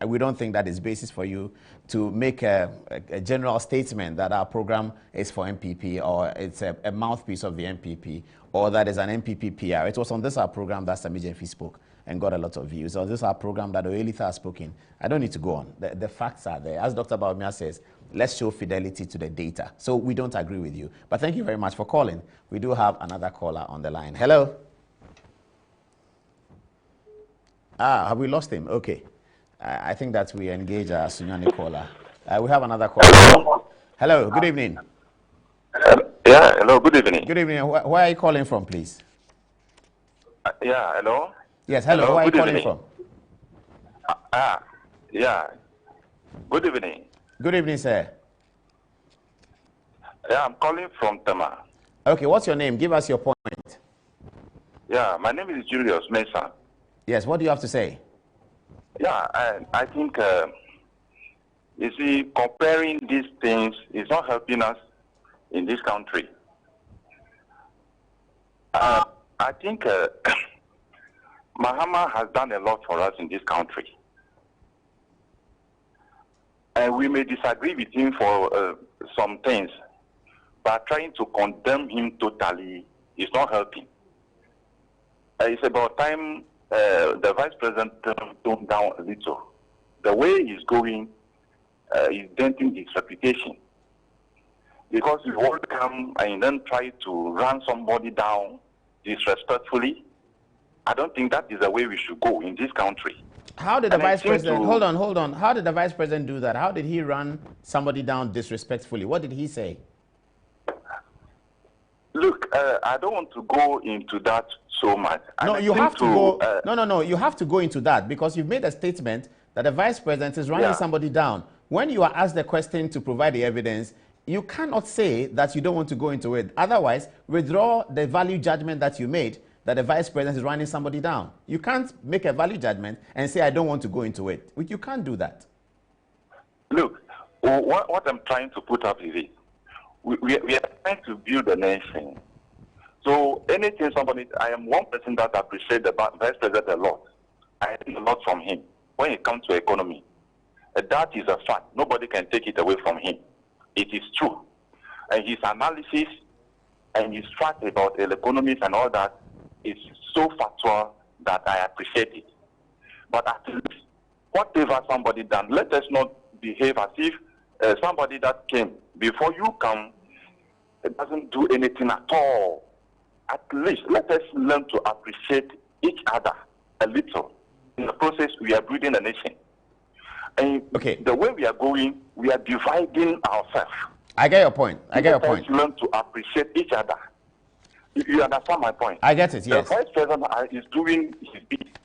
we don't think that is basis for you to make a general statement that our program is for MPP or it's a mouthpiece of the MPP or that is an MPP PR. It was on this our program that Sami Jemfi spoke and got a lot of views. On this our program that Oelitha has spoken. I don't need to go on. The facts are there. As Dr. Bawumia says, let's show fidelity to the data. So we don't agree with you. But thank you very much for calling. We do have another caller on the line. Hello? Have we lost him? Okay. I think that we engage our Sunyani caller. We have another caller. Hello, good evening. Yeah, hello, good evening. Good evening. Where are you calling from, please? Yeah, hello? Yes, hello. Where are you calling evening. from? Yeah. Good evening. Good evening, sir. Yeah, I'm calling from Tema. Okay, what's your name? Give us your point. Yeah, my name is Julius Mesa. Yes, what do you have to say? Yeah, I think, you see, comparing these things is not helping us in this country. I think Mahama has done a lot for us in this country. And we may disagree with him for some things, but trying to condemn him totally is not helping. It's about time the Vice President toned down a little. The way he's going is denting his reputation. Because he won't come and then try to run somebody down disrespectfully. I don't think that is the way we should go in this country. How did the Vice President, hold on. How did the Vice President do that? How did he run somebody down disrespectfully? What did he say? Look, I don't want to go into that so much. No, you have to go. No. You have to go into that because you've made a statement that the Vice President is running somebody down. When you are asked the question to provide the evidence, you cannot say that you don't want to go into it. Otherwise, withdraw the value judgment that you made that the Vice President is running somebody down. You can't make a value judgment and say, I don't want to go into it. You can't do that. Look, what I'm trying to put up is this. We are trying to build a nation. So anything I am one person that appreciates the Vice President a lot. I think a lot from him when it comes to economy. That is a fact. Nobody can take it away from him. It is true. And his analysis and his fact about the economies and all that is so factual that I appreciate it. But at least, whatever somebody done, let us not behave as if somebody that came before you come doesn't do anything at all. At least let us learn to appreciate each other a little. In the process, we are building a nation. And the way we are going, we are dividing ourselves. I get your point. Let us learn to appreciate each other. You understand my point? I get it, yes. The Vice President is doing his bit.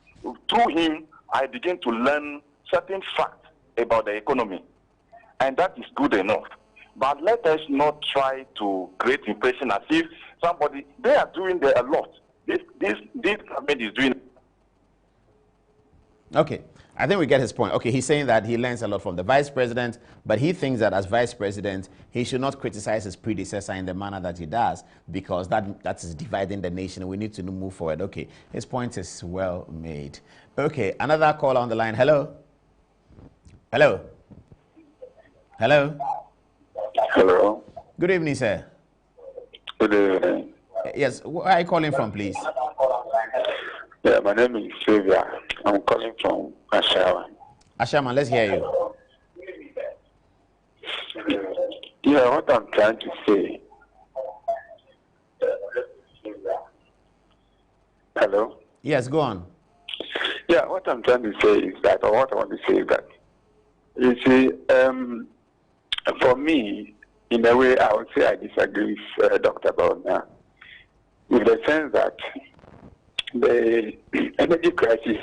Through him, I begin to learn certain facts about the economy. And that is good enough. But let us not try to create impression as if they are doing a lot. This government is doing. Okay, I think we get his point. Okay, he's saying that he learns a lot from the Vice President, but he thinks that as Vice President, he should not criticize his predecessor in the manner that he does, because that is dividing the nation. We need to move forward. Okay, his point is well made. Okay, another caller on the line. Hello? Hello? Hello? Hello. Good evening, sir. Good evening. Yes, where are you calling from, please? Yeah, my name is Sylvia. I'm calling from Ashaman. Ashaman, let's hear you. Yeah, what I'm trying to say. Hello? Yes, go on. Yeah, what I'm trying to say is that, or what I want to say is that, you see, for me, in a way, I would say I disagree with Dr. Bawumia, in the sense that the energy crisis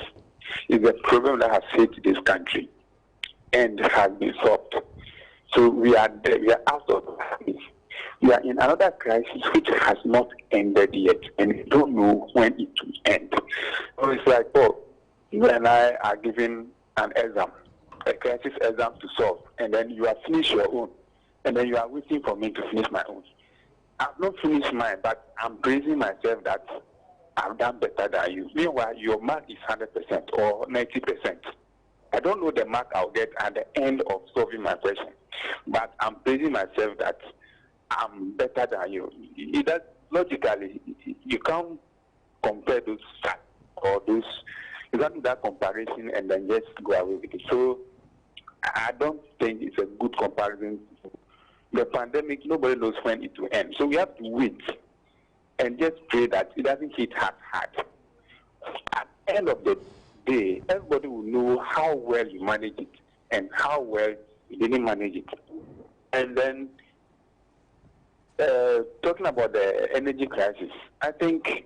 is a problem that has hit this country and has been solved. So we are there, we are out of this. We are in another crisis which has not ended yet, and we don't know when it will end. So it's like, oh, you and I are giving an exam, a crisis exam to solve, and then you have finished your own, and then you are waiting for me to finish my own. I've not finished mine, but I'm praising myself that I've done better than you. Meanwhile, your mark is 100% or 90%. I don't know the mark I'll get at the end of solving my question, but I'm praising myself that I'm better than you. Logically, you can't compare those facts or those. You can't do that comparison and then just go away with it. So I don't think it's a good comparison. The pandemic, nobody knows when it will end. So we have to wait and just pray that it doesn't hit hard. At the end of the day, everybody will know how well you manage it and how well you didn't manage it. And then talking about the energy crisis, I think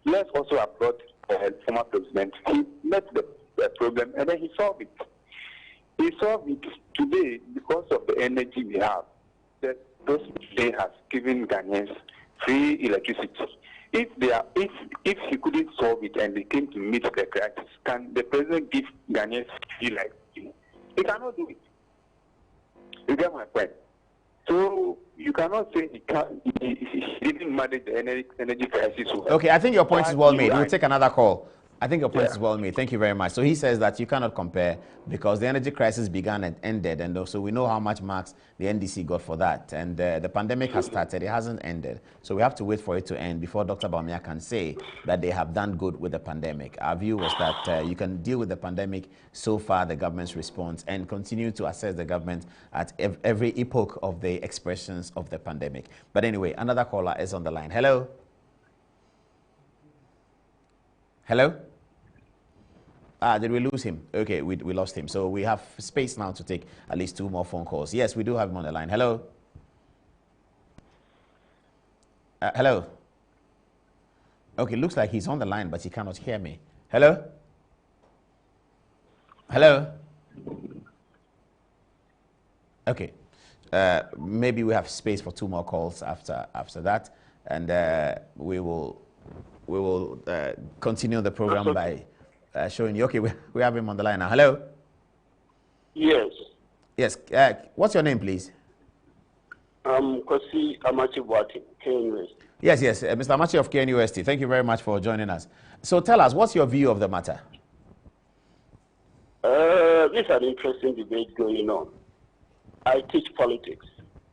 let's also applaud the former president. He met the problem and then he solved it. He solved it today because of the energy we have. The those they have given Ghanaians free electricity. If he couldn't solve it and they came to meet the crisis, can the president give Ghanaians free electricity? He cannot do it. You get my point? So you cannot say he didn't manage the energy crisis. Okay, I think your point is well made. We'll take another call. I think your point is well made. Thank you very much. So he says that you cannot compare because the energy crisis began and ended, and also we know how much marks the NDC got for that. And the pandemic has started. It hasn't ended. So we have to wait for it to end before Dr. Bawumia can say that they have done good with the pandemic. Our view was that you can deal with the pandemic so far, the government's response, and continue to assess the government at every epoch of the expressions of the pandemic. But anyway, another caller is on the line. Hello? Hello? Did we lose him? Okay, we lost him. So we have space now to take at least 2 more phone calls. Yes, we do have him on the line. Hello? Hello? Okay, looks like he's on the line, but he cannot hear me. Hello? Hello? Okay. Maybe we have space for 2 more calls after that, and we will continue the program by showing you. Okay, we have him on the line now. Hello? Yes. Yes. What's your name, please? Kwasi Amachi-Boateng, KNUST. Yes. Mr. Amachi of KNUST. Thank you very much for joining us. So tell us, what's your view of the matter? This is an interesting debate going on. I teach politics,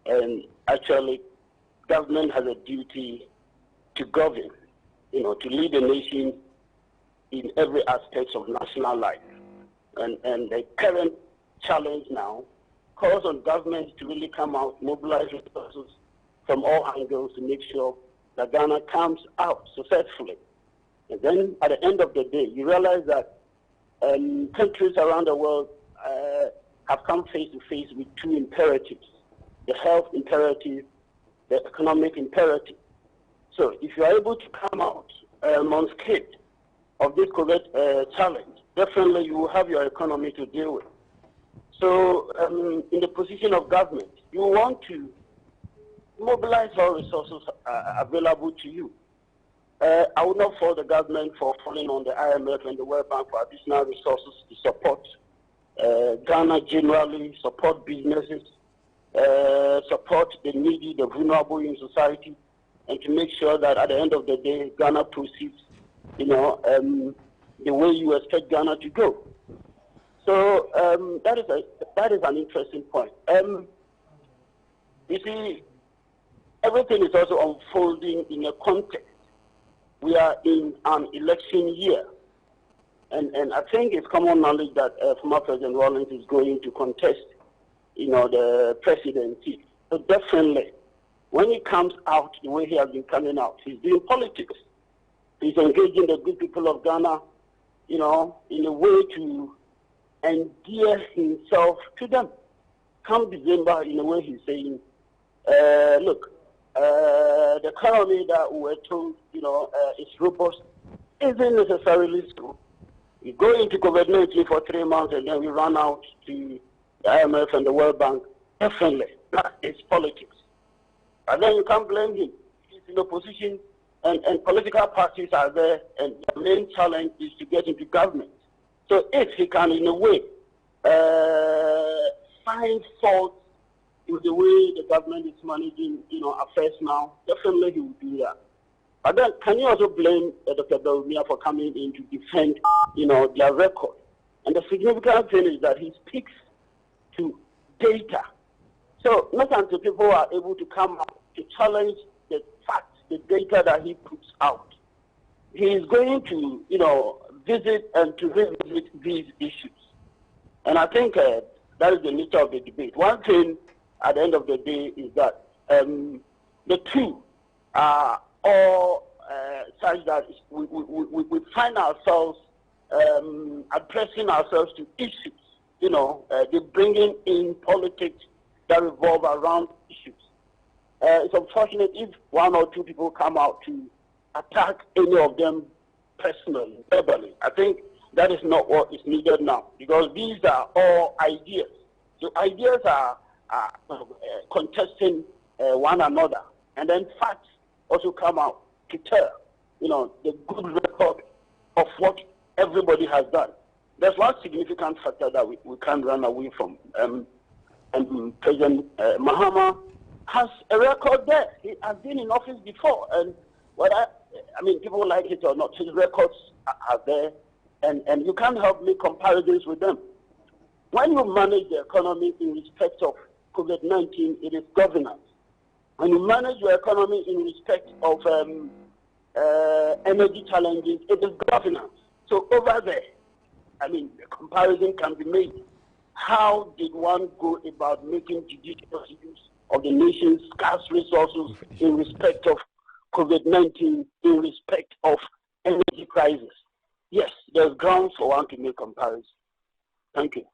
and actually, government has a duty to govern, to lead the nation in every aspect of national life. And the current challenge now calls on government to really come out, mobilize resources from all angles to make sure that Ghana comes out successfully. And then at the end of the day, you realize that countries around the world have come face to face with 2 imperatives: the health imperative, the economic imperative. So if you are able to come out unscathed of this COVID challenge, definitely you will have your economy to deal with. So in the position of government, you want to mobilize all resources available to you. I would not fault the government for falling on the IMF and the World Bank for additional resources to support Ghana generally, support businesses, support the needy, the vulnerable in society, and to make sure that at the end of the day, Ghana proceeds, the way you expect Ghana to go. So that is an interesting point. You see, everything is also unfolding in a context. We are in an election year, and I think it's common knowledge that former President Rawlings is going to contest, the presidency. So definitely, when he comes out the way he has been coming out, he's doing politics. He's engaging the good people of Ghana, in a way to endear himself to them. Come December, in a way he's saying, look, the economy that we were told, is robust, isn't necessarily so. We go into COVID-19 for 3 months and then we run out to the IMF and the World Bank. Definitely, that is politics. And then you can't blame him. He's in opposition, and political parties are there, and the main challenge is to get into government. So if he can, in a way, find fault in the way the government is managing, affairs now, definitely he will do that. But then, can you also blame Dr. Bawumia for coming in to defend, their record? And the significant thing is that he speaks to data. So not until people are able to come out to challenge the facts, the data that he puts out, he is going to, visit and to revisit these issues. And I think that is the nature of the debate. One thing at the end of the day is that the two are all such that we find ourselves addressing ourselves to issues, they're bringing in politics that revolve around issues. It's unfortunate if 1 or 2 people come out to attack any of them personally, verbally. I think that is not what is needed now, because these are all ideas. So ideas are contesting one another. And then facts also come out to tell, the good record of what everybody has done. There's one significant factor that we can't run away from. And President Mahama has a record there. He has been in office before. And people like it or not, his records are there. And you can't help me comparisons with them. When you manage the economy in respect of COVID-19, it is governance. When you manage your economy in respect of energy challenges, it is governance. So over there, the comparison can be made. How did one go about making judicious use of the nation's scarce resources in respect of COVID-19, in respect of energy crisis? Yes, there's grounds for one to make comparison. Thank you.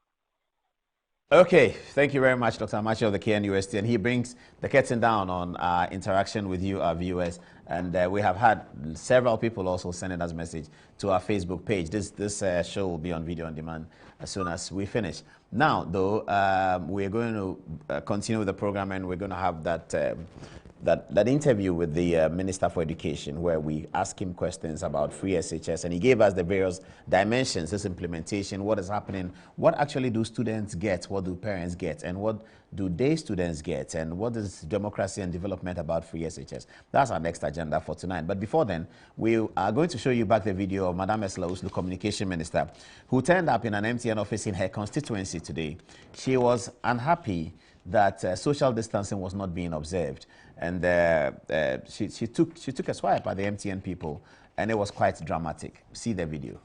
Okay, thank you very much, Dr. Adom-Otchere of the KNUST, and he brings the curtain down on our interaction with you, our viewers, and we have had several people also sending us message to our Facebook page. This show will be on video on demand as soon as we finish. Now, though, we're going to continue with the program, and we're going to have that interview with the Minister for Education, where we ask him questions about free SHS, and he gave us the various dimensions, this implementation, what is happening, what actually do students get, what do parents get, and what do day students get, and what is democracy and development about free SHS. That's our next agenda for tonight. But before then, we are going to show you back the video of Madam Esla, the Communication Minister, who turned up in an MTN office in her constituency today. She was unhappy that social distancing was not being observed. And she took a swipe at the MTN people, and it was quite dramatic. See the video.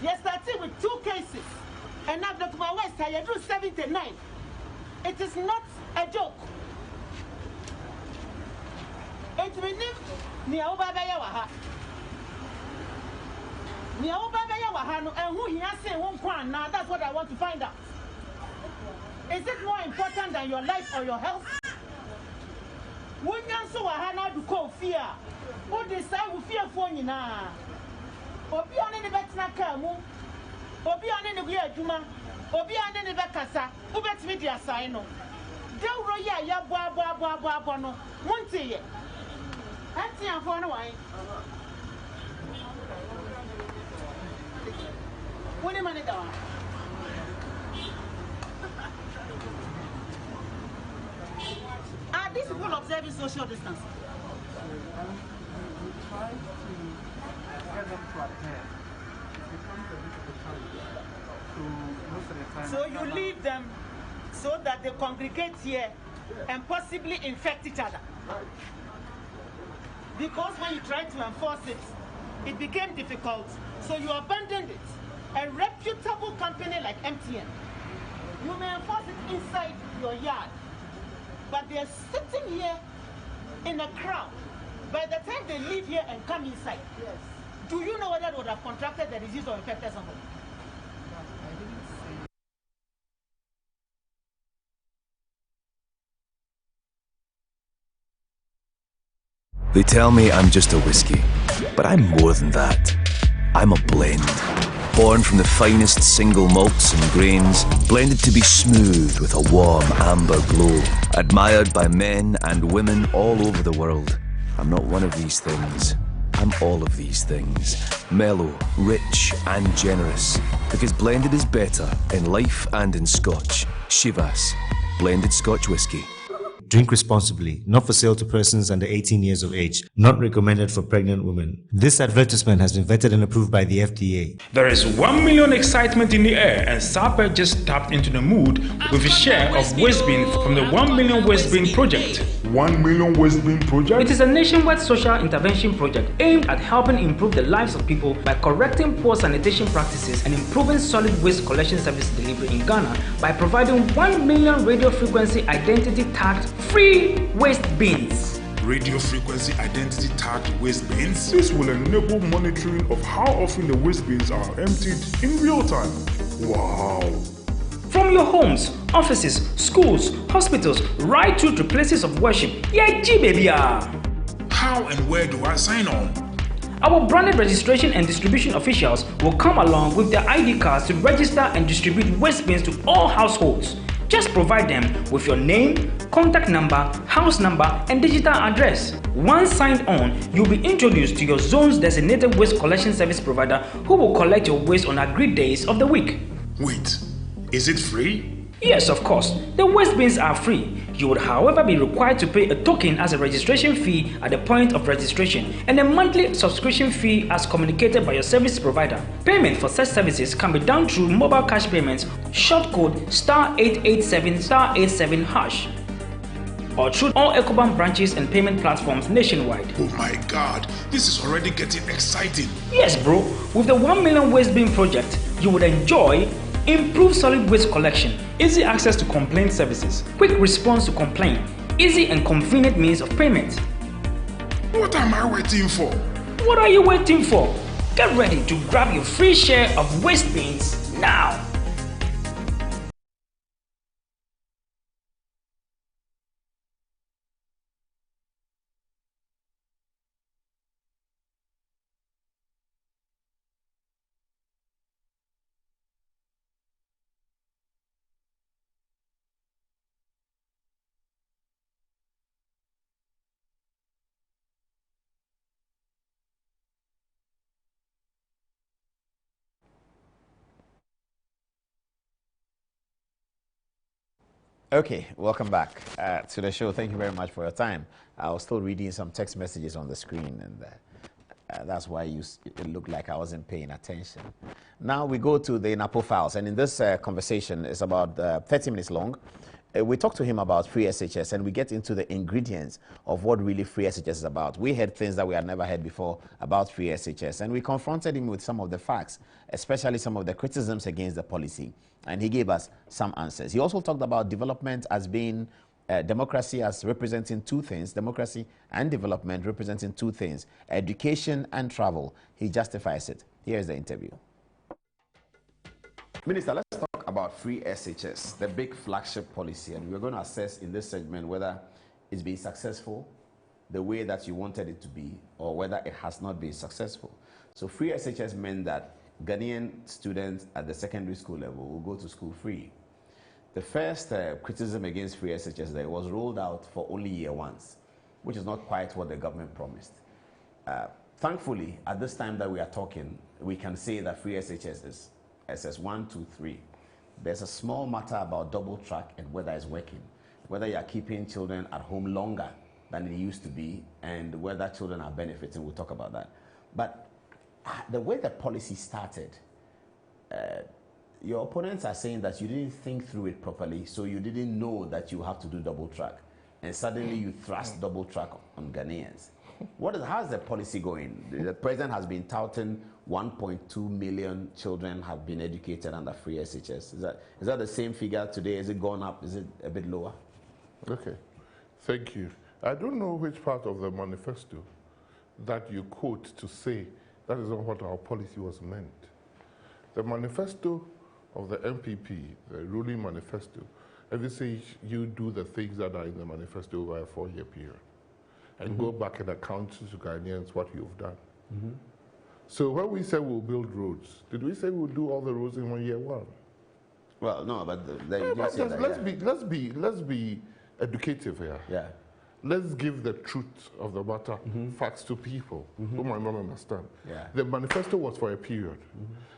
Yes, that's it, with 2 cases. And now Dr. Bawumia, you do 79. It is not a joke. It will live near Obabayawaha. Near Obabayawaha, and who he has said one point now, that's what I want to find out. Is it more important than your life or your health? When you so Wahana do call fear, what decide with fear for you now? Obi ane ne betina kamu, obi ane ne guya juma, obi ane ne bekasa, ubetimi di asai no. Dewro ya boa no. Wonte ye. Anti afo no wan. Woni mane dawa. Are these people observing social distancing? Get them to attend. It becomes a bit of a challenge. So most of the time. So you leave them so that they congregate here and possibly infect each other. Because when you try to enforce it, it became difficult. So you abandoned it. A reputable company like MTN, you may enforce it inside your yard, but they're sitting here in a crowd. By the time they leave here and come inside, yes. Do you know whether they would have contracted the disease or infected somebody? They tell me I'm just a whiskey, but I'm more than that. I'm a blend. Born from the finest single malts and grains, blended to be smooth with a warm amber glow. Admired by men and women all over the world. I'm not one of these things. I'm all of these things. Mellow, rich and generous. Because blended is better in life and in Scotch. Chivas, blended Scotch whiskey. Drink responsibly, not for sale to persons under 18 years of age, not recommended for pregnant women. This advertisement has been vetted and approved by the FDA. There is 1 million excitement in the air, and Sapper just tapped into the mood with a share of waste bin from the 1 million waste bin project. 1 million waste bin project? It is a nationwide social intervention project aimed at helping improve the lives of people by correcting poor sanitation practices and improving solid waste collection service delivery in Ghana by providing 1 million radio frequency identity tagged free waste bins. Radio frequency identity tagged waste bins? This will enable monitoring of how often the waste bins are emptied in real time. Wow! From your homes, offices, schools, hospitals, right through to places of worship. Yeah, baby. How and where do I sign on? Our branded registration and distribution officials will come along with their ID cards to register and distribute waste bins to all households. Just provide them with your name, contact number, house number, and digital address. Once signed on, you'll be introduced to your zone's designated waste collection service provider who will collect your waste on agreed days of the week. Wait, is it free? Yes, of course. The waste bins are free. You would, however, be required to pay a token as a registration fee at the point of registration and a monthly subscription fee as communicated by your service provider. Payment for such services can be done through mobile cash payments, short code *887*87# or through all Ecobank branches and payment platforms nationwide. Oh my God, this is already getting exciting. Yes, bro. With the 1 million waste bin project, you would enjoy improved solid waste collection, easy access to complaint services, quick response to complaint, easy and convenient means of payment. What am I waiting for? What are you waiting for? Get ready to grab your free share of waste bins now. Okay, welcome back to the show. Thank you very much for your time. I was still reading some text messages on the screen, and that's why it looked like I wasn't paying attention. Now we go to the NAPO files, and in this conversation, it's about 30 minutes long. We talk to him about free SHS, and we get into the ingredients of what really free SHS is about. We heard things that we had never heard before about free SHS, and we confronted him with some of the facts, especially some of the criticisms against the policy, and he gave us some answers. He also talked about development as being democracy as representing two things, democracy and development representing two things, education and travel. He justifies it. Here's the interview. Minister, let's talk about free SHS, the big flagship policy, and we're going to assess in this segment whether it's been successful the way that you wanted it to be or whether it has not been successful. So free SHS meant that Ghanaian students at the secondary school level will go to school free. The first criticism against free SHS that it was rolled out for only year ones, which is not quite what the government promised. Thankfully, at this time that we are talking, we can say that free SHS is SS1, 2, 3. There's a small matter about double track and whether it's working, whether you are keeping children at home longer than it used to be, and whether children are benefiting. We'll talk about that. But the way the policy started, your opponents are saying that you didn't think through it properly, so you didn't know that you have to do double track, and suddenly you thrust double track on Ghanaians. How's the policy going? The president has been touting 1.2 million children have been educated under free SHS. Is that the same figure today? Is it gone up? Is it a bit lower? Okay, thank you. I don't know which part of the manifesto that you quote to say that is not what our policy was meant. The manifesto of the MPP, the ruling manifesto, every say you do the things that are in the manifesto over a 4-year period and go back and account to Ghanaians what you've done. So when we say we'll build roads, did we say we'll do all the roads in 1 year one? Well, no, but let's be educative here. Yeah. Let's give the truth of the matter, facts to people who might not understand. Yeah. The manifesto was for a period,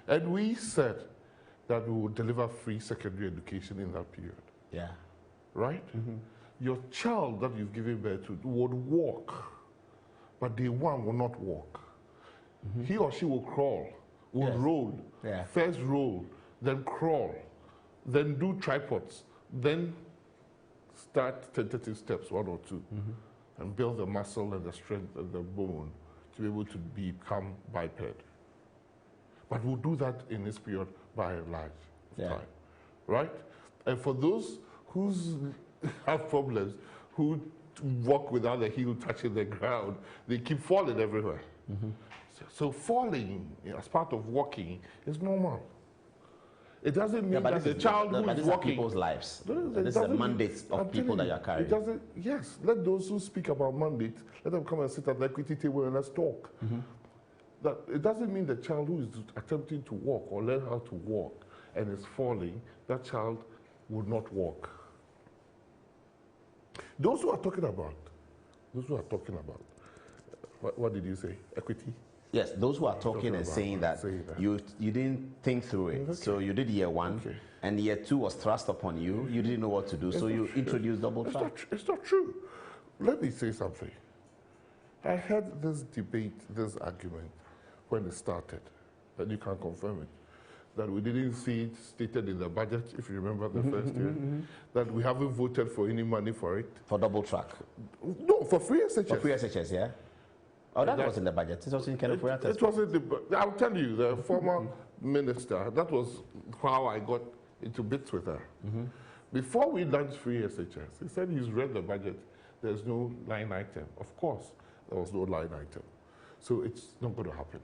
and we said that we would deliver free secondary education in that period. Yeah. Right? Your child that you've given birth to would walk, but day one will not walk. He or she will crawl, will roll, first roll, then crawl, then do tripods, then start tentative steps, 1 or 2, and build the muscle and the strength and the bone to be able to become biped. But we'll do that in this period by and large time, right? And for those who have problems, who walk without the heel touching the ground, they keep falling everywhere. So falling as part of walking is normal. It doesn't mean that the child who is walking... people's lives. This is a mandate of people that you are carrying. Yes, let those who speak about mandates, let them come and sit at the equity table and let's talk. that it doesn't mean the child who is attempting to walk or learn how to walk and is falling, that child would not walk. Those who are talking about, what did you say? Equity? Yes, those who are talking and saying that you didn't think through it. Okay. So you did year one, and year two was thrust upon you. You didn't know what to do, so you introduced double track. It's not true. Let me say something. I had this debate, this argument, when it started, and you can confirm it, that we didn't see it stated in the budget, if you remember the first year, that we haven't voted for any money for it. For double track? No, for free SHS. For free SHS, yeah? Oh, that was in the budget. It was in Kenya. It wasn't the, I'll tell you, the former minister, that was how I got into bits with her. Before we launched free SHS, he said he's read the budget, there's no line item. Of course, there was no line item. So it's not going to happen.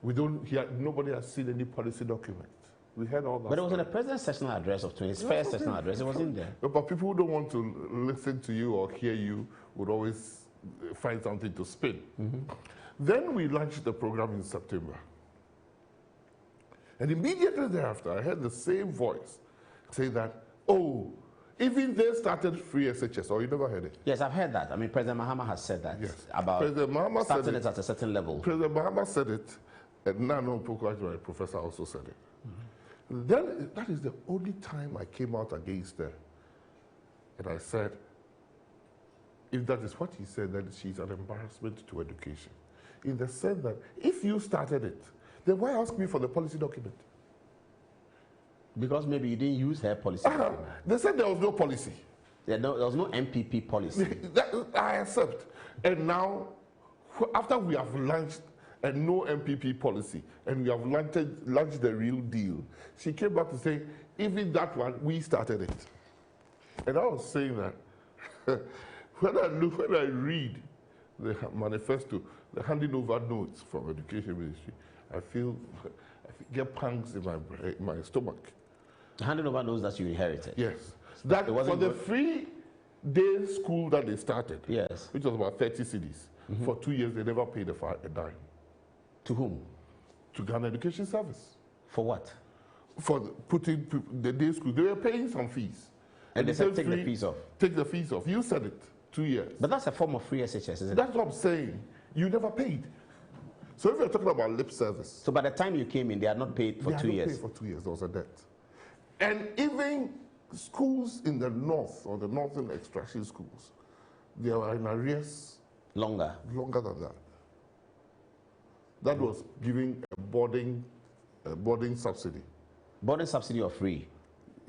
We don't hear, nobody has seen any policy document. We had all that. But it was in the president's sessional address of 20, his first sessional address. It was in there. But people who don't want to listen to you or hear you would always find something to spin. Then we launched the program in September. And immediately thereafter, I heard the same voice say that, oh, even they started free SHS, or you never heard it? Yes, I've heard that. I mean, President Mahama has said that. Yes. About President Mahama starting it at a certain level. President Mahama said it, and Nano Poko, my professor, also said it. Then that is the only time I came out against her. And I said, if that is what he said, then she's an embarrassment to education. In the sense that if you started it, then why ask me for the policy document? Because maybe you didn't use her policy document. They said there was no policy. There was no MPP policy. I accept. And now, after we have launched a no MPP policy, and we have launched the real deal, she came back to say, even that one, we started it. And I was saying that when I read the manifesto, the handing over notes from Education Ministry, I get pangs in my stomach. Handing over notes that you inherited? Yes. That for the free-day school that they started, yes, which was about 30 cities, for 2 years they never paid a dime. To whom? To Ghana Education Service. For what? For putting the day school. They were paying some fees. And they said take the fees off. Take the fees off. You said it. 2 years. But that's a form of free SHS, isn't it? That's what I'm saying. You never paid. So if you're talking about lip service. So by the time you came in, they had not paid for 2 years. They had not paid for 2 years. There was a debt. And even schools in the north, or the northern extraction schools, they were in arrears. Longer than that. That was giving a boarding subsidy. Boarding subsidy or free?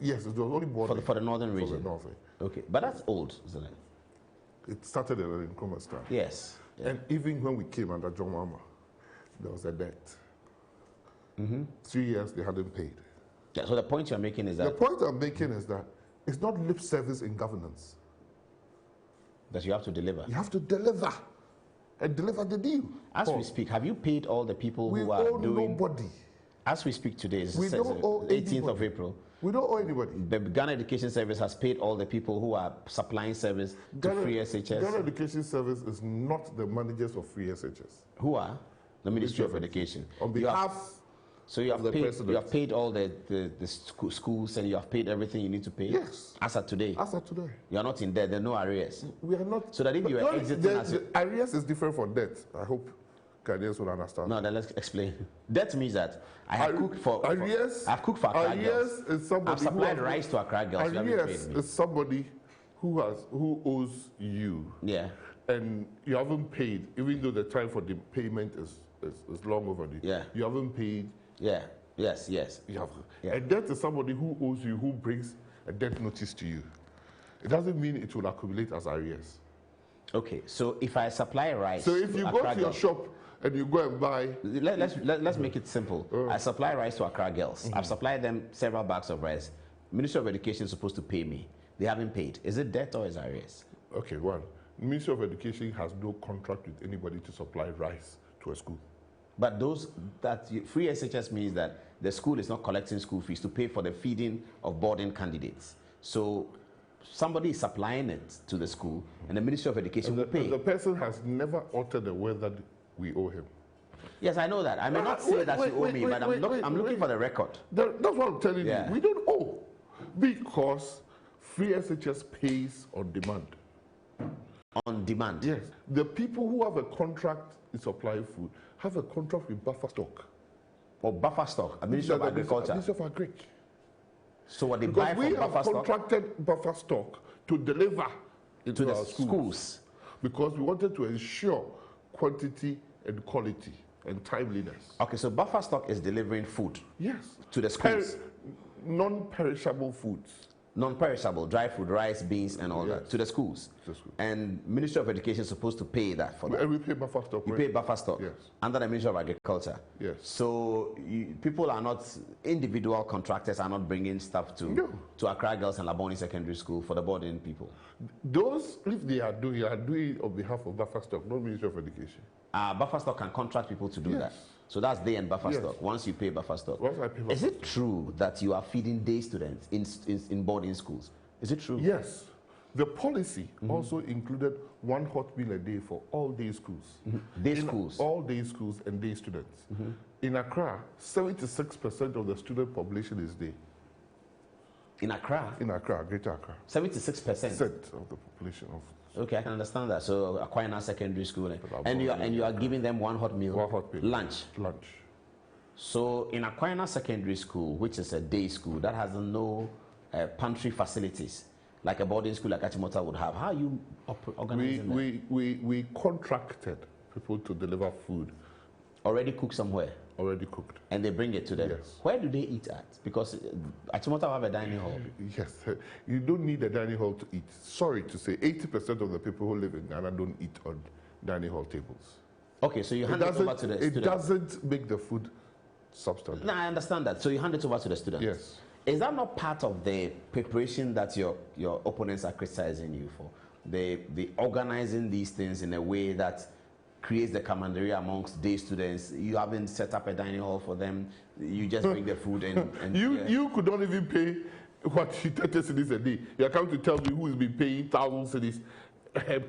Yes, it was only boarding. For the northern region? For the northern. Okay, but that's old, isn't it? It started at an Nkrumah's time. Yes. Yeah. And even when we came under John Mahama, there was a debt. 3 years they hadn't paid. Yeah, so the point you're making is that... The point I'm making is that it's not lip service in governance. That you have to deliver. You have to deliver. And deliver the deal. As we speak, have you paid all the people who are doing... We owe nobody. As we speak today, it's we don't owe 18th anybody. of April. We don't owe anybody. The Ghana Education Service has paid all the people who are supplying service to free SHS. Ghana Education Service is not the managers of free SHS. Who are? The Ministry of Education. On behalf you have paid all the schools, and you have paid everything you need to pay? Yes. As of today? As of today. You are not in debt, there are no arrears? We are not. So that if you are exiting... The arrears is different from debt. I hope Ghanaians will understand. No, then let's explain. Debt means that I have cooked for... Arrears? I've cooked for Accra girls. Is somebody... I've supplied rice to Accra girls. Arrears is somebody who owes you. Yeah. And you haven't paid, even though the time for the payment is long overdue. Yeah. You haven't paid. Yeah. Yes. You have. Yeah. A debt is somebody who owes you, who brings a debt notice to you. It doesn't mean it will accumulate as arrears. Okay, so if I supply rice... So if you go to your shop and you go and buy... Let's make it simple. I supply rice to Accra girls. I've supplied them several bags of rice. Ministry of Education is supposed to pay me. They haven't paid. Is it debt or is it arrears? Okay, one. The Ministry of Education has no contract with anybody to supply rice to a school. But free SHS means that the school is not collecting school fees to pay for the feeding of boarding candidates. So somebody is supplying it to the school, and the Ministry of Education will pay. The person has never uttered the word that we owe him. Yes, I know that. I may not say that you owe me, but I'm looking for the record. That's what I'm telling you. We don't owe because free SHS pays on demand. On demand? Yes. The people who have a contract in supplying food have a contract with buffer stock. Or buffer stock? Ministry of Agriculture? Ministry of Agric. So what they buy from buffer stock? We have contracted buffer stock to deliver into our schools. Because we wanted to ensure quantity and quality and timeliness. Okay, so buffer stock is delivering food? Yes. To the schools? Non-perishable foods. Non-perishable, dry food, rice, beans, and all that, to the schools. And Ministry of Education is supposed to pay that for that. We pay buffer stock. You pay buffer stock? Yes. Under the Ministry of Agriculture? Yes. So people are not, individual contractors are not bringing stuff to Accra Girls and Laboni Secondary School for the boarding people? Those, if they are doing it on behalf of buffer stock, not Ministry of Education. Buffer stock can contract people to do that? So that's day and buffer stock, once you pay buffer stock. Once I pay buffer Is it true that you are feeding day students in boarding schools? Is it true? Yes. The policy also included 1 hot meal a day for all day schools. Day schools? All day schools and day students. In Accra, 76% of the student population is day. In Accra? In Accra, Greater Accra. 76%? Of the population of. Okay, I can understand that. So Aquinas Secondary School, and you are giving them 1 hot meal. 1 hot meal. Lunch. So in Aquinas Secondary School, which is a day school that has no pantry facilities, like a boarding school like Adom-Otchere would have, how are you organizing that? We contracted people to deliver food. Already cooked somewhere? Already cooked. And they bring it to them? Yes. Where do they eat at? Because Adom-Otchere have a dining hall. Yes. You don't need a dining hall to eat. Sorry to say, 80% of the people who live in Ghana don't eat on dining hall tables. Okay, so you hand it over to the student. It doesn't make the food substandard. No, I understand that. So you hand it over to the student? Yes. Is that not part of the preparation that your opponents are criticizing you for? The organizing these things in a way that creates the camaraderie amongst day students. You haven't set up a dining hall for them. You just bring the food and you could not even pay what 30 cedis a day. You are coming to tell me who has been paying 1,000 cedis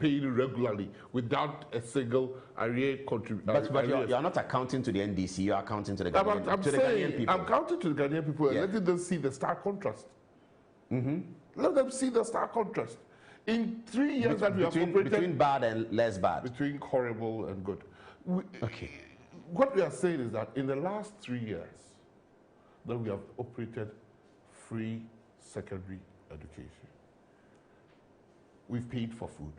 paying regularly without a single arrear contribution. But you are not accounting to the NDC. You are accounting to the Ghanaian people. I'm counting to the Ghanaian people and letting them see the stark contrast. Let them see the stark contrast. In 3 years that we have operated... Between bad and less bad. Between horrible and good. What we are saying is that in the last 3 years that we have operated free secondary education, we've paid for food.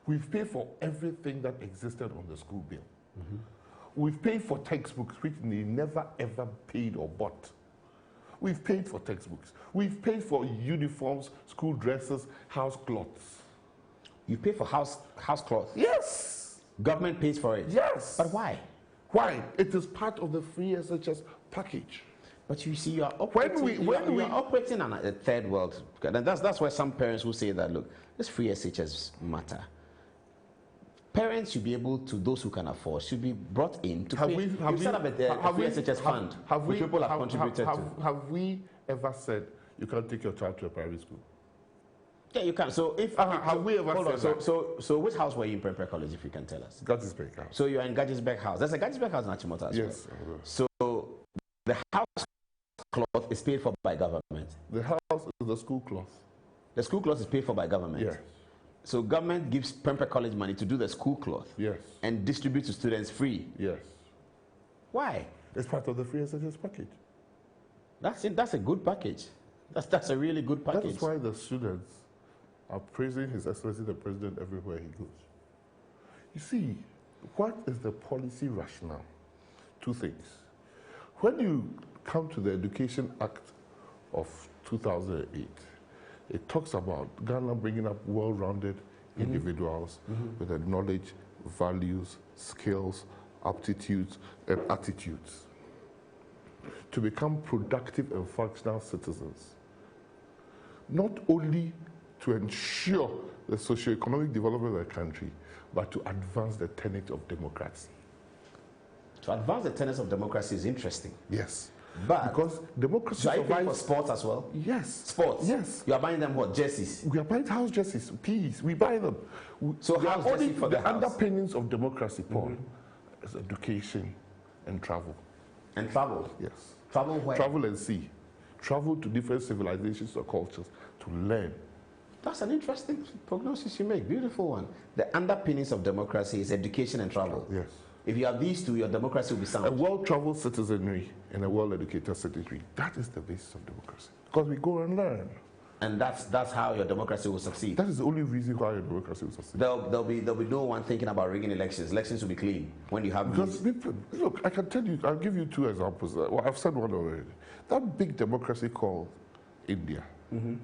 We've paid for everything that existed on the school bill. We've paid for textbooks, which they never ever paid or bought. We've paid for textbooks. We've paid for uniforms, school dresses, house cloths. You pay for house cloths? Yes. Government pays for it? Yes. But why? Why? It is part of the free SHS package. But you see, you are operating on a third world. And that's why some parents will say that, look, this free SHS matter. Parents should be able to, those who can afford, should be brought in to pay. You've set up a free SHS fund, which people have contributed to. Have we ever said you can't take your child to a private school? Yeah, you can. So if have we ever said that? So which house were you in Prempeh College, if you can tell us? Gaddisburg House. So you're in Gaddisburg House. There's a Gaddisburg House in Adom-Otchere as well. Yes. So the house cloth is paid for by government. The house is the school cloth. The school cloth is paid for by government. Yes. So government gives Prempeh College money to do the school cloth. Yes. And distribute to students free. Yes. Why? It's part of the free SHS package. That's it. That's a good package. That's a really good package. That is why the students are praising His Excellency the President everywhere he goes. You see, what is the policy rationale? 2 things. When you come to the Education Act of 2008, it talks about Ghana bringing up well-rounded individuals with the knowledge, values, skills, aptitudes, and attitudes to become productive and functional citizens. Not only to ensure the socio-economic development of the country, but to advance the tenets of democracy. To advance the tenets of democracy is interesting. Yes. But because democracy survives for sports as well. Yes. Sports. Yes. You are buying them what? Jerseys. We are buying house jerseys, peas. We buy them. So house jersey for the house. underpinnings of democracy, Paul. is education and travel. And travel? Yes. Travel where? Travel and see. Travel to different civilizations or cultures to learn. That's an interesting prognosis you make. Beautiful one. The underpinnings of democracy is education and travel. Yes. If you have these two, your democracy will be sound. A well-traveled citizenry and a well-educated citizenry. That is the basis of democracy. Because we go and learn. And that's how your democracy will succeed. That is the only reason why your democracy will succeed. There'll be no one thinking about rigging elections. Elections will be clean when you have because people, look, I can tell you, I'll give you two examples. Well, I've said one already. That big democracy called India. Mm-hmm.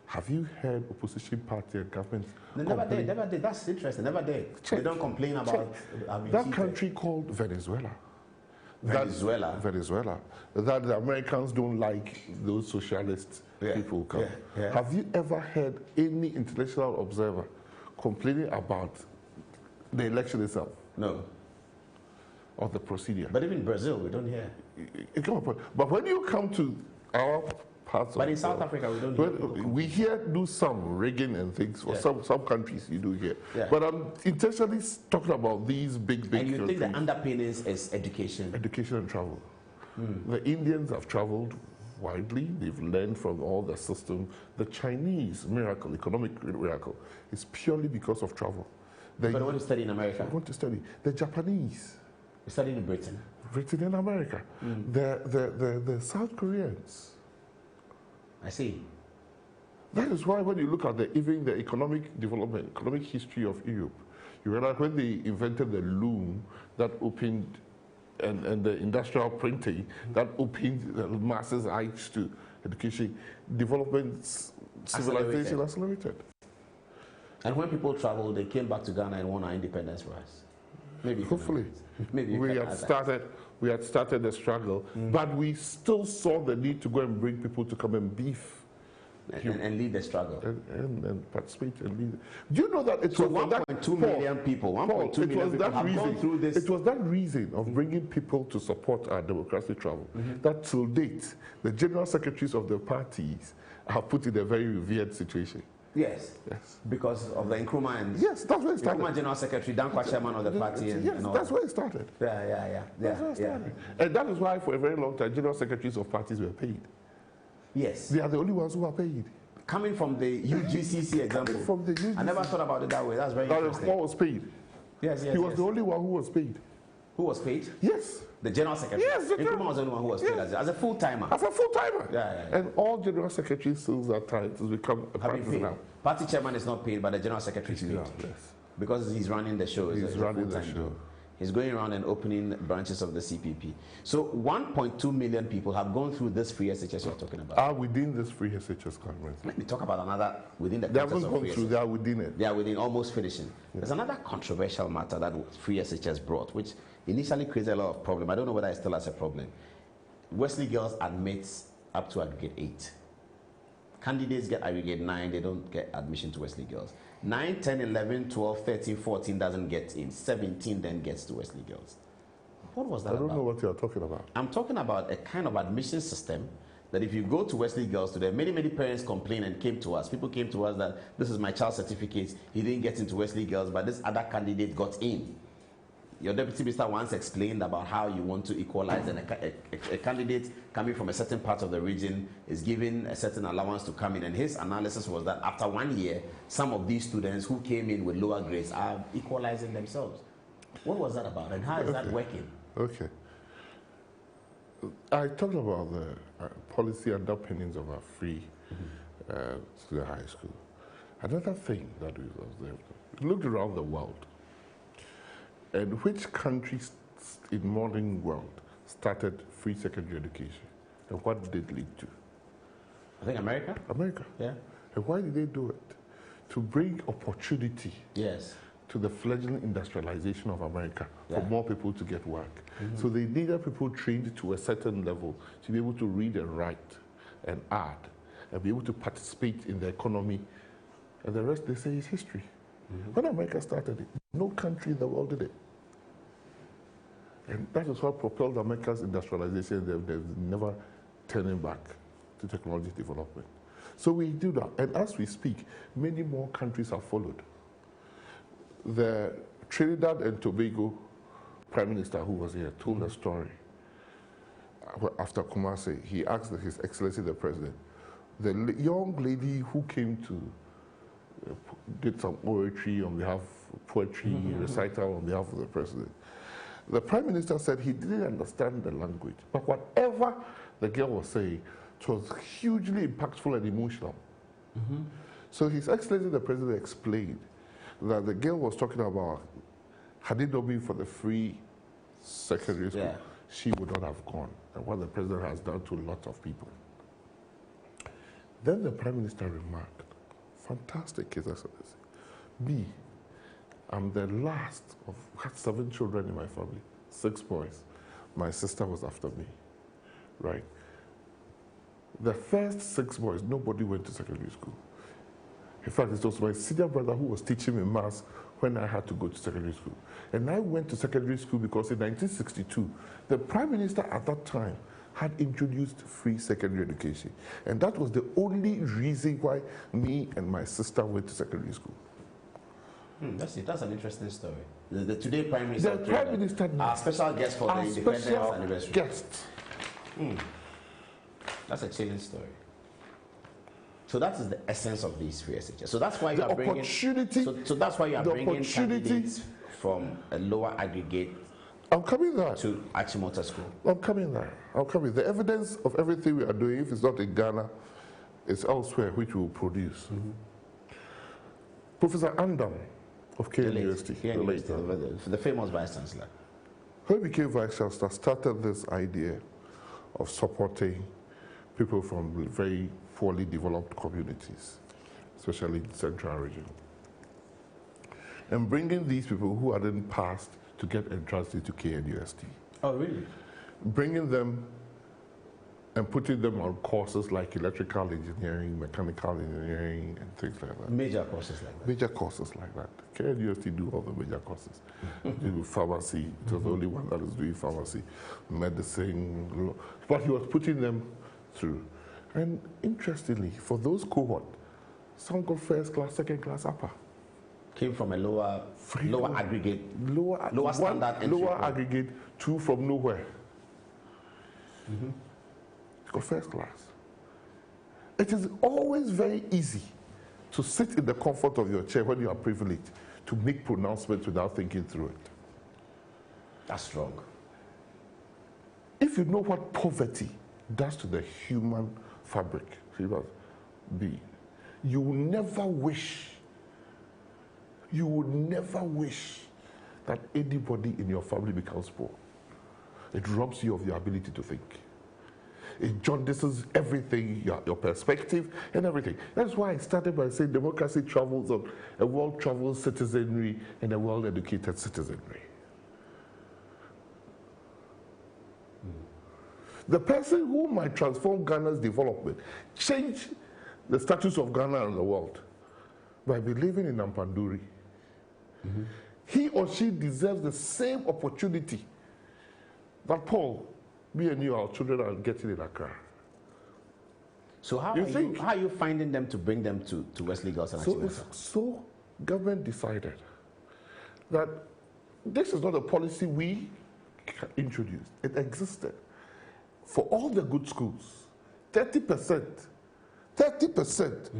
Have you heard opposition party and government? They never did. That's interesting. Never did. They don't complain about that country called Venezuela. Venezuela. That the Americans don't like those socialist people come. Yeah. Have you ever heard any international observer complaining about the election itself? No. Or the procedure? But even in Brazil, we don't hear. But when you come to our parts but in South Africa, we don't hear. We do some rigging and things. For some countries, you do hear. Yeah. But I'm intentionally talking about these big And you countries. think the underpinnings is education? Education and travel. The Indians have traveled widely. They've learned from all the system. The Chinese miracle, economic miracle, is purely because of travel. But they want to study in America. They want to study. The Japanese. They studied in Britain. Britain and America. The South Koreans. I see. That is why when you look at even the economic development, economic history of Europe, you realize when they invented the loom that opened and the industrial printing that opened the masses' eyes to education, development, civilization accelerated. And when people traveled, they came back to Ghana and won our independence for us. Maybe. Hopefully. Maybe we had started the struggle, but we still saw the need to go and bring people to come and beef. And lead the struggle. And participate and lead. Do you know that it was 1.2 million people? 1.2 million people have gone through this. It was that reason of bringing people to support our democratic travel that till date, the general secretaries of the parties are put in a very revered situation. Yes. Because of the Nkrumah and yes, that's where it started. Nkrumah General Secretary, Dankwa chairman of the party. Yes, that's where it started. Yeah. And that is why for a very long time, general secretaries of parties were paid. Yes. They are the only ones who are paid. Coming from the UGCC example. From the UGCC. I never thought about it that way. That's very interesting. That was paid. Yes. He was the only one who was paid. Who was paid? Yes. The general secretary? Yes. Nkrumah was the only one who was paid as a full-timer. As a full-timer. Yeah. And all general secretaries since that time has become a practice now. Party chairman is not paid, but the general secretary is paid. Yes. Because he's running the show. He's running the show. He's going around and opening branches of the CPP. So 1.2 million people have gone through this free SHS you're talking about. Are within this free SHS government. Let me talk about another within the they haven't gone through, they are within it. They are within, almost finishing. Yeah. There's another controversial matter that free SHS brought, which initially created a lot of problem. I don't know whether it still has a problem. Wesley Girls admits up to aggregate 8. Candidates get aggregate 9, they don't get admission to Wesley Girls. 9, 10, 11, 12, 13, 14 doesn't get in. 17 then gets to Wesley Girls. What was that about? I don't know what you're talking about. I'm talking about a kind of admission system that if you go to Wesley Girls today, many parents complained and came to us. People came to us that this is my child's certificate. He didn't get into Wesley Girls, but this other candidate got in. Your deputy minister once explained about how you want to equalize, and a candidate coming from a certain part of the region is given a certain allowance to come in. And his analysis was that after 1 year, some of these students who came in with lower grades are equalizing themselves. What was that about, and how is that working? Okay. I talked about the policy underpinnings of our free student high school. Another thing that we observed, we looked around the world. And which countries in modern world started free secondary education? And what did it lead to? I think America. America. Yeah. And why did they do it? To bring opportunity to the fledgling industrialization of America for more people to get work. So they needed people trained to a certain level to be able to read and write and add and be able to participate in the economy. And the rest, they say, is history. When America started it, no country in the world did it. And that is what propelled America's industrialization. They're never turning back to technology development. So we do that. And as we speak, many more countries have followed. The Trinidad and Tobago Prime Minister who was here told a story. After Kumasi, he asked His Excellency the President, the young lady who came to did some poetry on behalf of poetry, recital on behalf of the President. The Prime Minister said he didn't understand the language, but whatever the girl was saying, it was hugely impactful and emotional. So His Excellency the President explained that the girl was talking about, had it not been for the free secondary school, she would not have gone, and what the President has done to lots of people. Then the Prime Minister remarked, fantastic, His Excellency. Me, I'm the last of, had 7 children in my family, 6 boys. My sister was after me, right? The first 6 boys, nobody went to secondary school. In fact, it was my senior brother who was teaching me maths when I had to go to secondary school. And I went to secondary school because in 1962, the Prime Minister at that time had introduced free secondary education. And that was the only reason why me and my sister went to secondary school. That's it. That's an interesting story. The today Prime Minister, the Prime Minister, our special guest for the independence anniversary. Guest. That's a chilling story. So that is the essence of these free SHS. So that's why you the are bringing. Opportunity. So that's why you are bringing candidates from a lower aggregate. I'm coming there. To Adom-Otchere School. I'm coming there. I'm coming. The evidence of everything we are doing, if it's not in Ghana, it's elsewhere, which we will produce. Professor Andam of KN University, the famous Vice Chancellor. When he became Vice Chancellor, started this idea of supporting people from very poorly developed communities, especially in the central region, and bringing these people who hadn't passed to get entrance into KNUST. Oh, really? Bringing them and putting them on courses like electrical engineering, mechanical engineering, and things like that. Major courses like that. Major courses like that. KNUST do all the major courses. Do pharmacy. It was the only one that was doing pharmacy, medicine, law. But he was putting them through. And interestingly, for those cohort, some got first class, second class, upper. Came from a lower aggregate, lower standard entry. Lower aggregate, 2 from nowhere. Got first class. It is always very easy to sit in the comfort of your chair when you are privileged to make pronouncements without thinking through it. That's strong. If you know what poverty does to the human fabric, human being, you will never wish that anybody in your family becomes poor. It robs you of your ability to think. It jaundices everything, your perspective and everything. That's why I started by saying democracy travels on a well-traveled citizenry and a well-educated citizenry. The person who might transform Ghana's development, change the status of Ghana and the world by believing in Ampanduri, he or she deserves the same opportunity that Paul, me and you, our children, are getting in Accra. So how are you finding them to bring them to Wesley Girls and Adom-Otchere? So government decided that this is not a policy we introduced. It existed. For all the good schools, 30%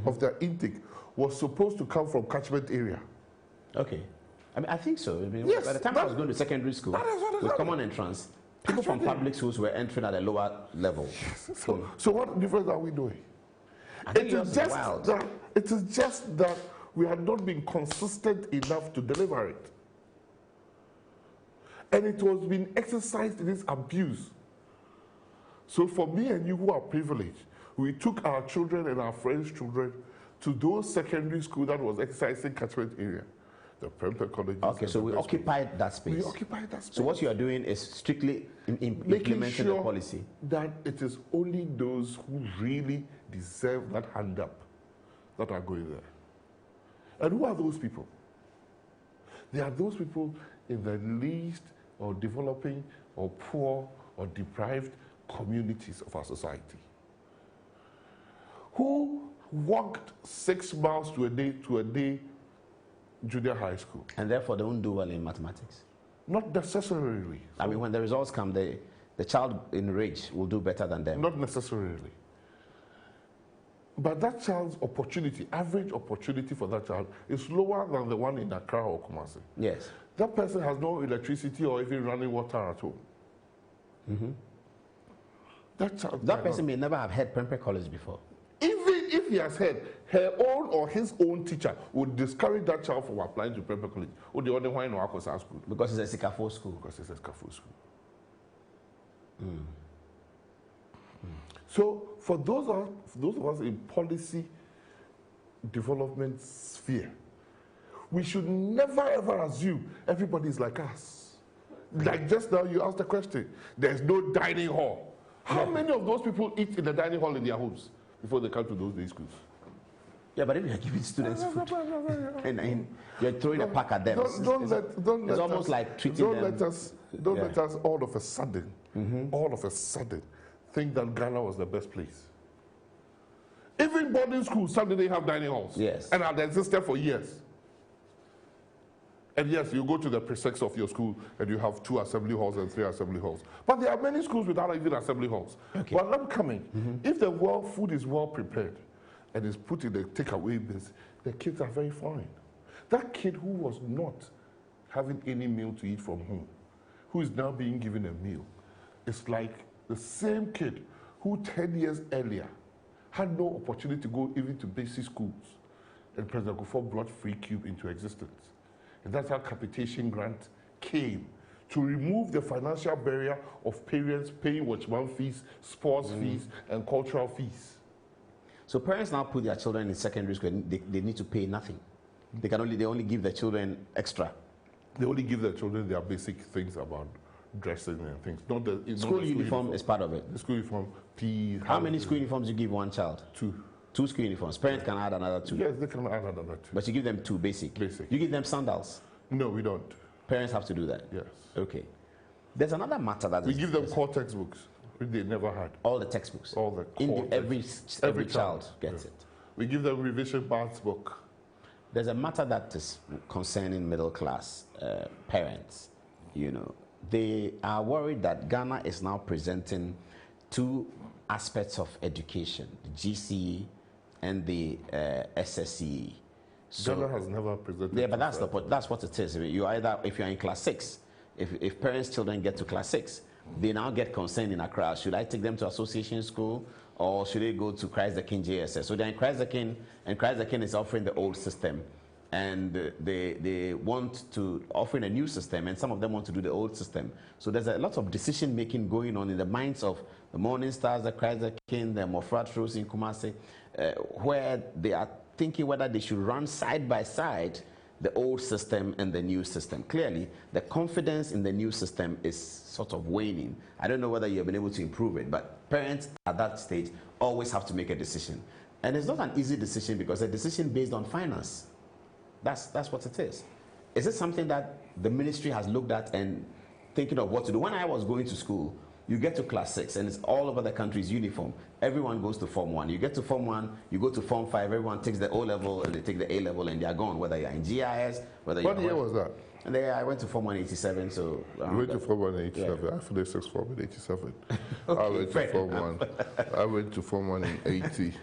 of their intake was supposed to come from catchment area. Okay. I mean, I think so. I mean, yes, by the time I was going to secondary school, with common entrance, people from public schools were entering at a lower level. Yes. So what difference are we doing? It is just that we have not been consistent enough to deliver it. And it was being exercised in this abuse. So for me and you who are privileged, we took our children and our friends' children to those secondary schools that was exercising catchment area. The Prempeh colleges. Okay, so we occupied that space. We occupied that space. So what you are doing is strictly implementing the policy. That it is only those who really deserve that hand up that are going there. And who are those people? They are those people in the least or developing or poor or deprived communities of our society, who walked 6 miles to a day junior high school. And therefore they won't do well in mathematics. Not necessarily. I mean, when the results come, the child in rage will do better than them. Not necessarily. But that child's opportunity, average opportunity for that child, is lower than the one in Accra or Kumasi. Yes. That person has no electricity or even running water at home. Mm-hmm. That person may never have heard Prempeh College before. Even if he has heard, her own or his own teacher would discourage that child from applying to Prempeh College. Or the other one in Akosa school. Because it's a Sikafo school. Because it's a Sikafo school. So for those of us in policy development sphere, we should never ever assume everybody is like us. Like just now you asked the question, there's no dining hall. How many of those people eat in the dining hall in their homes before they come to those day schools? Yeah, but if you're giving students food and you're throwing a pack at them, it's almost like treating them. Don't let us all of a sudden think that Ghana was the best place. Even boarding schools, suddenly they have dining halls. Yes. And have existed for years. And yes, you go to the precincts of your school and you have 2 assembly halls and 3 assembly halls. But there are many schools without even assembly halls. Okay. Well, I'm coming. If the food is well prepared and is put in the takeaway bins, the kids are very fine. That kid who was not having any meal to eat from home, who is now being given a meal, it's like the same kid who 10 years earlier had no opportunity to go even to basic schools. And President Kufuor brought Free Cube into existence. And that's how capitation grant came, to remove the financial barrier of parents paying watchman fees, sports fees, and cultural fees. So parents now put their children in secondary school and they need to pay nothing. They only give their children extra. They only give their children their basic things about dressing and things. Not the school uniform is part of it. The school uniform, PE. How many school uniforms do you give one child? 2. 2 school uniforms. Parents can add another 2. Yes, they can add another 2. But you give them 2 basic. Basic. You give them sandals. No, we don't. Parents have to do that. Yes. Okay. There's another matter that we give them core textbooks, which they never had. All the textbooks. All the core every child gets it. We give them revision maths book. There's a matter that is concerning middle class parents. You know, they are worried that Ghana is now presenting 2 aspects of education: the GCE and the SSCE. So, Ghana has never presented. Yeah, but that's what it is. You either, if you're in class 6, if parents' children get to class 6, they now get concerned in Accra. Should I take them to association school or should they go to Christ the King JSS? So they're in Christ the King, and Christ the King is offering the old system, and they want to offering a new system, and some of them want to do the old system. So there's a lot of decision making going on in the minds of the Morning Stars, the Christ the King, the Mofrat Rose in Kumasi, where they are thinking whether they should run side by side the old system and the new system. Clearly, the confidence in the new system is sort of waning. I don't know whether you've been able to improve it, but parents at that stage always have to make a decision. And it's not an easy decision because it's a decision based on finance. That's what it is. Is it something that the ministry has looked at and thinking of what to do? When I was going to school, you get to class 6 and it's all over the country is uniform. Everyone goes to Form 1. You get to Form 1, you go to Form 5, everyone takes the O level and they take the A level and they are gone, whether you're in GIS, whether you're... What year was that? And I went to Form 1 in 87, so... You went to Form 1 in 87. Yeah. I finished 6th Form in 87. Okay, I went to Form 1. I went to Form 1 in 80.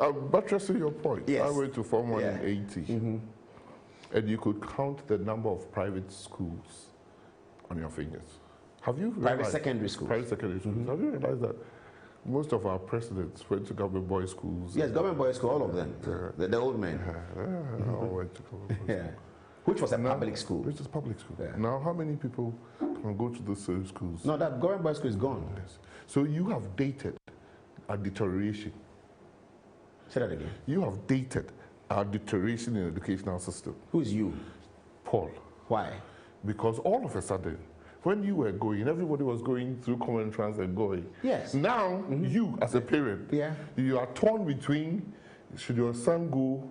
I'm buttressing your point. Yes. I went to Form 1 in 80. And you could count the number of private schools on your fingers. Have you realized, private secondary schools? Private secondary schools. Have you realized that most of our presidents went to government boys' schools? Yes, government boys' school, all of them. The old men. All went to government boys' schools. Which was a public school. Which is public school. Yeah. Now, how many people can go to those schools? No, that government boys' school is gone. Yes. So you have dated a deterioration. Say that again. You have dated a deterioration in the educational system. Who's you? Paul. Why? Because all of a sudden, when you were going, everybody was going through common entrance and going. Yes. Now, you as a parent, you are torn between, should your son go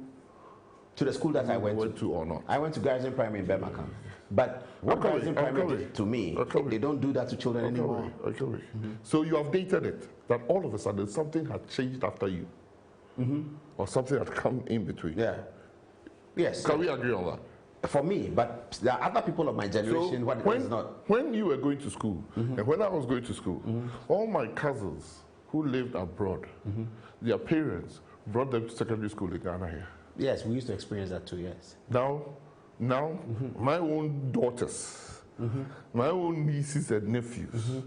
to the school that I went to or not? I went to Garrison Primary in Birmingham. But what Garrison Primary did to me, they don't do that to children anymore. So you have dated it, that all of a sudden something had changed after you. Or something had come in between. Yeah. Yes. Can we agree on that? For me, but there are other people of my generation who is not. When you were going to school, and when I was going to school, all my cousins who lived abroad, their parents brought them to secondary school in Ghana here. Yes, we used to experience that too, yes. Now, my own daughters, my own nieces and nephews,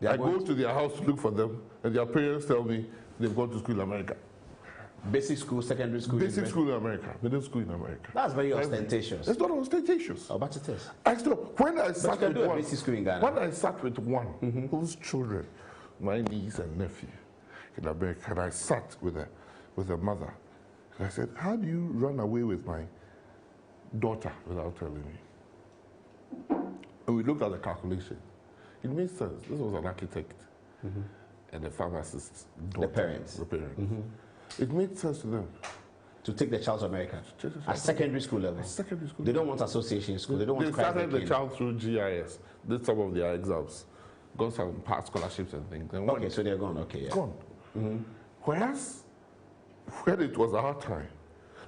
I go to their house to look for them, and their parents tell me they've gone to school in America. Basic school, secondary school? Basic school in America, middle school in America. That's very ostentatious. It's not ostentatious. Oh, but it is. When I sat with one, basic school in Ghana. When I sat with one whose children, my niece and nephew in America, and I sat with a mother, and I said, how do you run away with my daughter without telling me? And we looked at the calculation. It made sense. This was an architect and a pharmacist's daughter. The parents. It made sense to them. To take the child to America at secondary school level. Secondary school. They don't want association school. They don't want. They started the child through GIS. Did some of their exams, got some past scholarships and things. And okay, so they're gone. Okay, yeah. Gone. Whereas, when it was our time,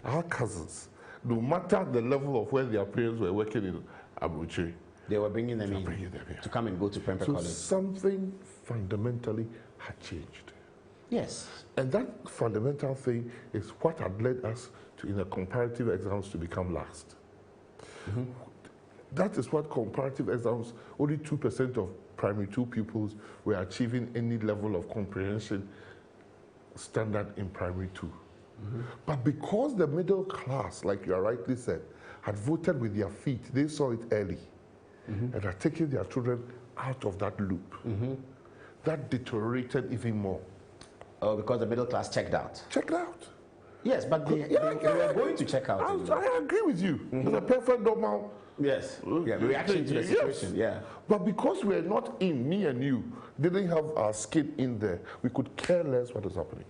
our cousins, no matter the level of where their parents were working in Adom-Otchere, they were bringing them in to come and go to Prempeh College. Something fundamentally had changed. Yes. And that fundamental thing is what had led us to, in the comparative exams, to become last. That is what comparative exams, only 2% of primary 2 pupils were achieving any level of comprehension standard in primary 2. But because the middle class, like you rightly said, had voted with their feet, they saw it early and had taken their children out of that loop. That deteriorated even more. Oh, because the middle class checked out. Checked out. Yes, but they were going to check out. I agree with you. It's a perfect normal. Yes. Yeah, reaction to the situation. Yeah. But because we're not in, me and you didn't have our skin in there, we could care less what is happening.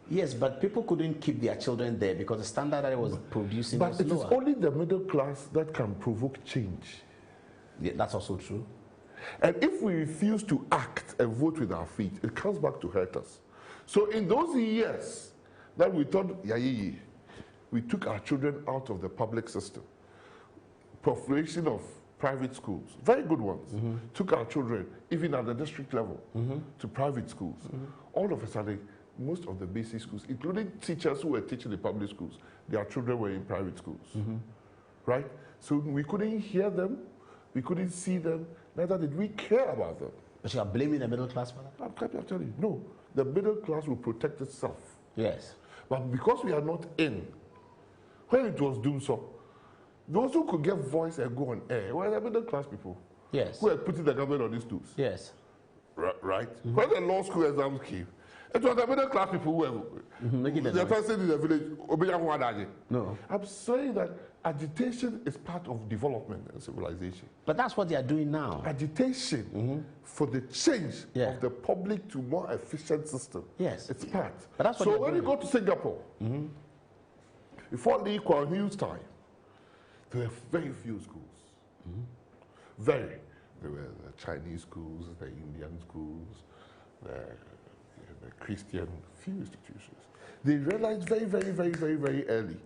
Yes, but people couldn't keep their children there because the standard that it was producing was lower. But it is only the middle class that can provoke change. Yeah, that's also true. And if we refuse to act and vote with our feet, it comes back to hurt us. So in those years that we thought, we took our children out of the public system. Proliferation of private schools, very good ones, took our children, even at the district level, to private schools. All of a sudden, most of the basic schools, including teachers who were teaching in public schools, their children were in private schools. Right? So we couldn't hear them, we couldn't see them, neither did we care about them. But you are blaming the middle class for that? I'm telling you, no. The middle class will protect itself. Yes. But because we are not in, when it was doomed so, those who could get voice and go on air were the middle class people. Yes. Who had putting the government on these stools. Yes. Right? When the law school exams came, it was the middle class people who were the person in the village. No. I'm saying that agitation is part of development and civilization. But that's what they are doing now. Agitation for the change of the public to more efficient system. Yes. It's part. But that's what so when you go to Singapore, before Lee Kuan Yew's time, there were very few schools. Very. There were the Chinese schools, the Indian schools, the Christian, few institutions. They realized very early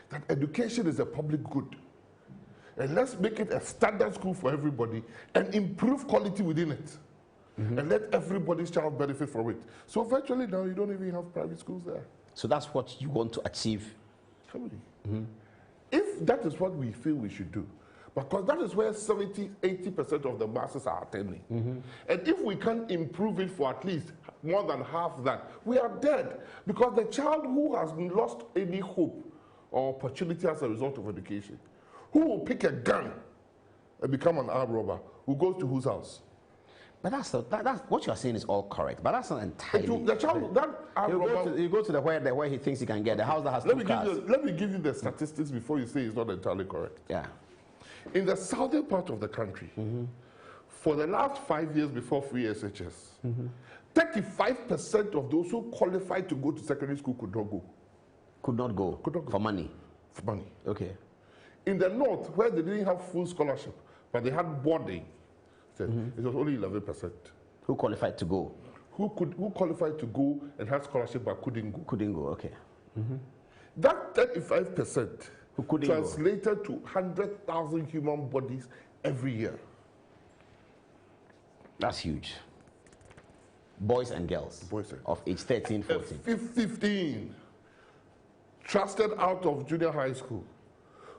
that education is a public good. And let's make it a standard school for everybody and improve quality within it. And let everybody's child benefit from it. So virtually now you don't even have private schools there. So that's what you want to achieve? If that is what we feel we should do, because that is where 70–80% of the masses are attending. And if we can't improve it for at least more than half that, we are dead. Because the child who has lost any hope or opportunity as a result of education, who will pick a gun and become an armed robber, who goes to whose house? But that's what you are saying is all correct. But that's not entirely. The child, that armed robber, you go to the where he thinks he can get the house that has two cars. Let me give you the statistics before you say it's not entirely correct. Yeah. In the southern part of the country, for the last 5 years before free SHS, 35% of those who qualified to go to secondary school could not go. Could not go. For money? For money. Okay. In the north, where they didn't have full scholarship, but they had boarding, it was only 11%. Who qualified to go? Who qualified to go and had scholarship but couldn't go. Couldn't go, okay. That 35% translated to 100,000 human bodies every year. That's huge. Boys and girls of age 13, 14. 15, trusted out of junior high school,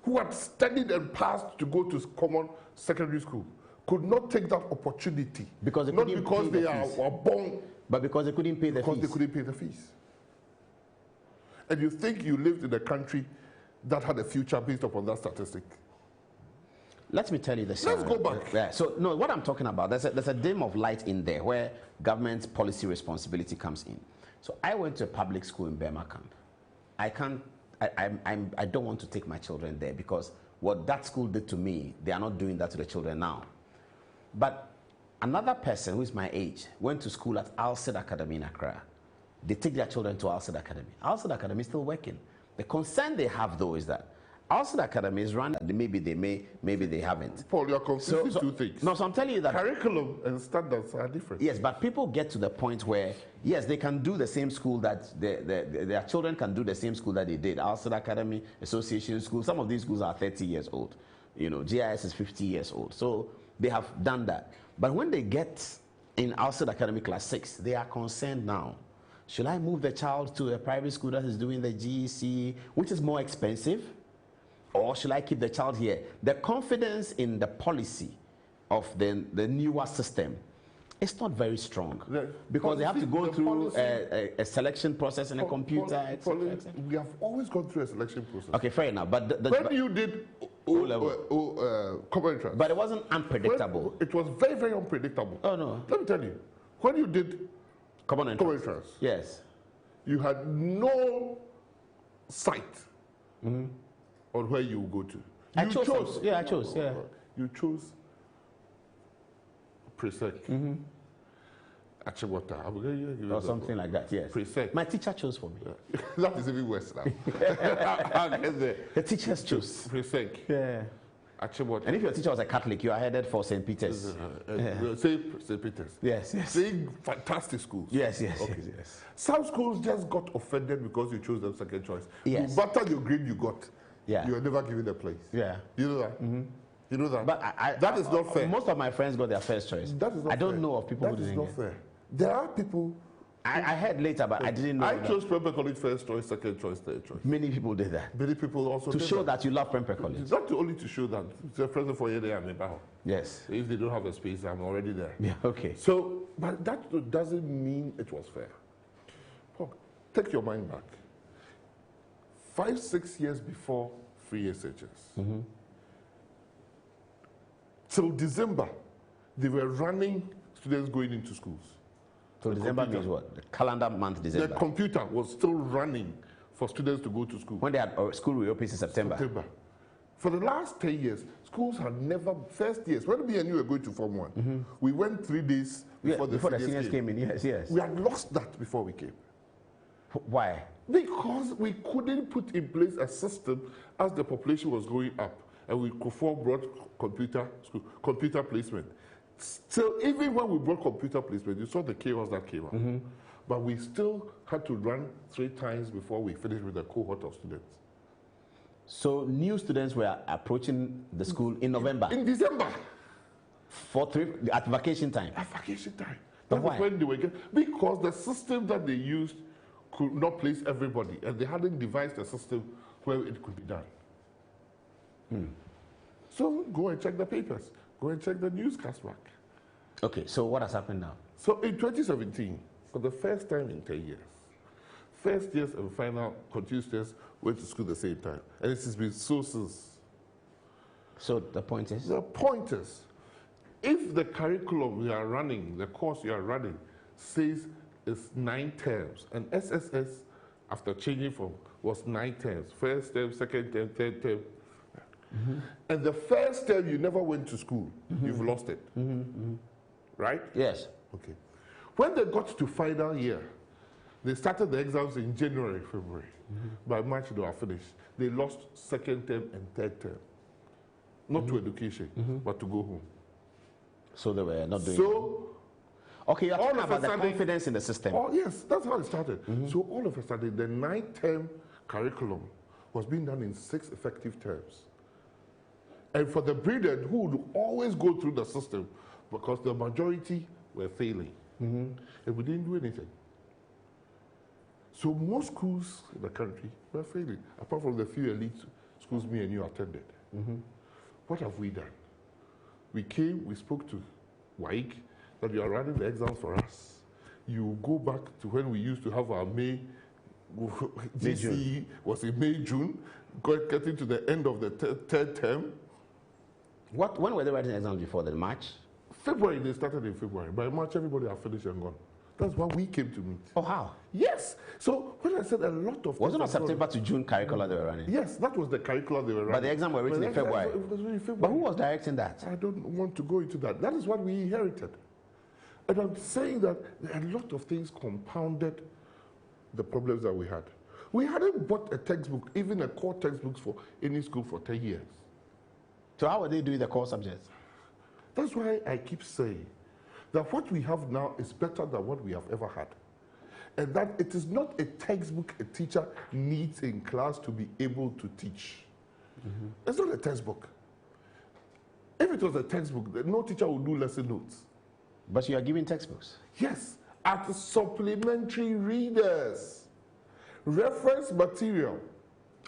who had studied and passed to go to common secondary school, could not take that opportunity. Because they not couldn't because pay they the fees. were born, but because they couldn't pay the fees. Because they couldn't pay the fees. And you think you lived in a country that had a future based upon that statistic? Let me tell you this. Let's go back. Yeah. So, no, what I'm talking about, there's a dim of light in there where government policy responsibility comes in. So I went to a public school in Burma Camp. I don't want to take my children there because what that school did to me, they are not doing that to the children now. But another person who is my age went to school at Al-Sid Academy in Accra. They take their children to Al-Sid Academy. Al-Sid Academy is still working. The concern they have, though, is that Al-Sid Academy is run. Maybe they may, maybe they haven't. Paul, you're confusing two things. No, so I'm telling you that curriculum and standards are different. Yes, but people get to the point where, yes, they can do the same school that their children can do the same school that they did. Al-Sid Academy, Association School. Some of these schools are 30 years old. You know, GIS is 50 years old. So they have done that. But when they get in Al-Sid Academy Class 6, they are concerned now. Should I move the child to a private school that is doing the GEC, which is more expensive? Or should I keep the child here? The confidence in the policy of the newer system is not very strong. Because they have to go through a selection process in a computer, etc. We have always gone through a selection process. Okay, fair enough. But when you did common entrance, but it wasn't unpredictable. It was very, very unpredictable. Oh no. Let me tell you, when you did common entrance, yes, you had no sight on where you would go to. I chose. Yeah, I chose. Yeah, you chose Presec. Or something like that. Yes. Presec. My teacher chose for me. That is even worse now. The teachers chose. Presec. Yeah. And if your teacher was a Catholic, you are headed for St. Peter's. St. Peter's. Yes, yes. Saying fantastic schools. Yes, yes, okay. yes. Some schools just got offended because you chose them second choice. Yes. No matter your grade you got, yeah, you are never given a place. Yeah. You know that? You know that? But that is not fair. Most of my friends got their first choice. That is not I don't fair. know of people who didn't. That is not fair. There are people. I heard later, but I didn't know. I chose Prempeh College first choice, second choice, third choice. Many people did that. Many people also to did show that you love Prempeh College. It's not only to show that. It's a present for you there and yes. If they don't have a space, I'm already there. Yeah. Okay. So, but that doesn't mean it was fair. Paul, take your mind back. 5-6 years before free SHS, till December, they were running students going into schools. So December means what? The calendar month December. The computer was still running for students to go to school. When they had school reopens in September. For the last 10 years, schools had never, first years, when me and you were going to Form 1, we went 3 days before the seniors came in. Yes, yes. We had lost that before we came. Why? Because we couldn't put in place a system as the population was going up, and we brought computer placement. Still, even when we brought computer placement, you saw the chaos that came out. But we still had to run 3 times before we finished with a cohort of students. So new students were approaching the school in November? In December. At vacation time? At vacation time. But why? When they were because the system that they used could not place everybody, and they hadn't devised a system where it could be done. So go and check the papers. Go and check the newscast back. Okay, so what has happened now? So in 2017, for the first time in 10 years, first years and final continuous tests went to school at the same time. And it has been so since. So the point is? The point is, if the curriculum you are running, the course you are running, says it's 9 terms, and SSS, after changing from, was 9 terms, first term, second term, third term, and the first term you never went to school, you've lost it. Right? Yes. Okay. When they got to final year, they started the exams in January, February. By March, they were finished. They lost second term and third term. Not to education, but to go home. So they were not doing So, okay, you're talking about the confidence in the system. Oh, yes, that's how it started. So all of a sudden, the 9th term curriculum was being done in 6 effective terms. And for the brilliant who would always go through the system, because the majority were failing. And we didn't do anything. So most schools in the country were failing, apart from the few elite schools me and you attended. What have we done? We came, we spoke to WAEC, that you are running the exams for us. You go back to when we used to have our May, GCE was in May, June, getting to the end of the third term. When were they writing exams before then? March? February, they started in February. By March, everybody had finished and gone. That's why we came to meet. Oh, how? Yes. So when I said a lot of... Wasn't it September to June curricula they were running? Yes, that was the curricula they were running. But the exam were written in February. It was written in February. But who was directing that? I don't want to go into that. That is what we inherited. And I'm saying that a lot of things compounded the problems that we had. We hadn't bought a textbook, even a core textbook for any school for 10 years. So how were they doing the core subjects? That's why I keep saying that what we have now is better than what we have ever had. And that it is not a textbook a teacher needs in class to be able to teach. It's not a textbook. If it was a textbook, no teacher would do lesson notes. But you are giving textbooks? Yes, at supplementary readers. Reference material.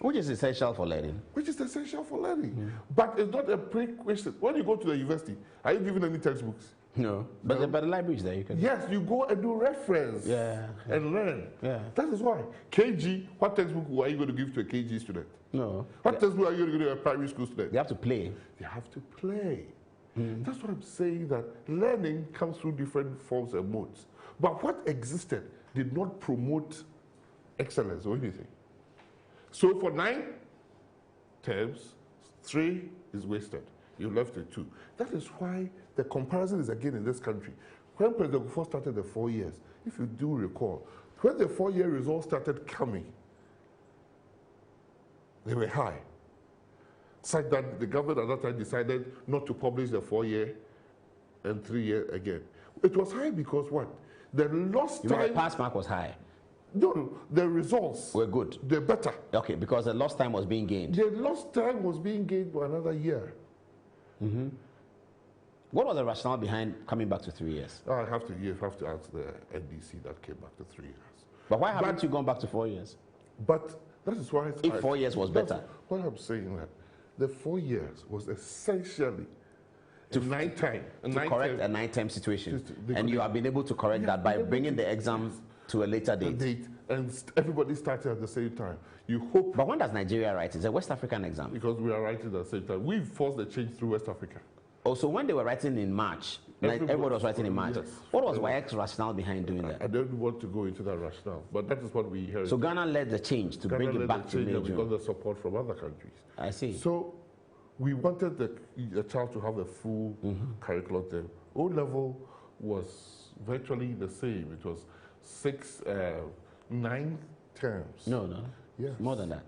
Which is essential for learning. Which is essential for learning. But it's not a prerequisite. When you go to the university, are you given any textbooks? No. But the library is there. You can. Yes, you go and do reference and learn. That is why. KG, what textbook are you going to give to a KG student? No. What textbook are you going to give to a primary school student? They have to play. They have to play. That's what I'm saying, that learning comes through different forms and modes. But what existed did not promote excellence or anything. So for 9 terms, 3 is wasted. You left with 2. That is why the comparison is again in this country. When President Kufuor started the 4 years, if you do recall, when the 4-year results started coming, they were high. Such that the government at that time decided not to publish the 4-year and 3-year again. It was high because what? The lost time... The pass mark was high. No, the results were good. They're better. Okay, because the lost time was being gained. The lost time was being gained for another year. What was the rationale behind coming back to 3 years? You have to ask the NDC that came back to 3 years. But why haven't you gone back to 4 years? But that is why... If 4 years was better. What I'm saying that the 4 years was essentially to correct a 9-term situation. And you have been able to correct that by bringing the exams to a later date. And everybody started at the same time. You hope. But when does Nigeria write? It's a West African exam. Because we are writing at the same time. We forced the change through West Africa. Oh, so when they were writing in March, everybody was writing in March. Yes. What was WAEC's rationale behind doing that? I don't want to go into that rationale, but that is what we heard. So Ghana led the change to bring it back to May, June. We got the support from other countries. I see. So we wanted the child to have a full curriculum term. O-level was virtually the same. It was 9 terms. No. Yes. More than that.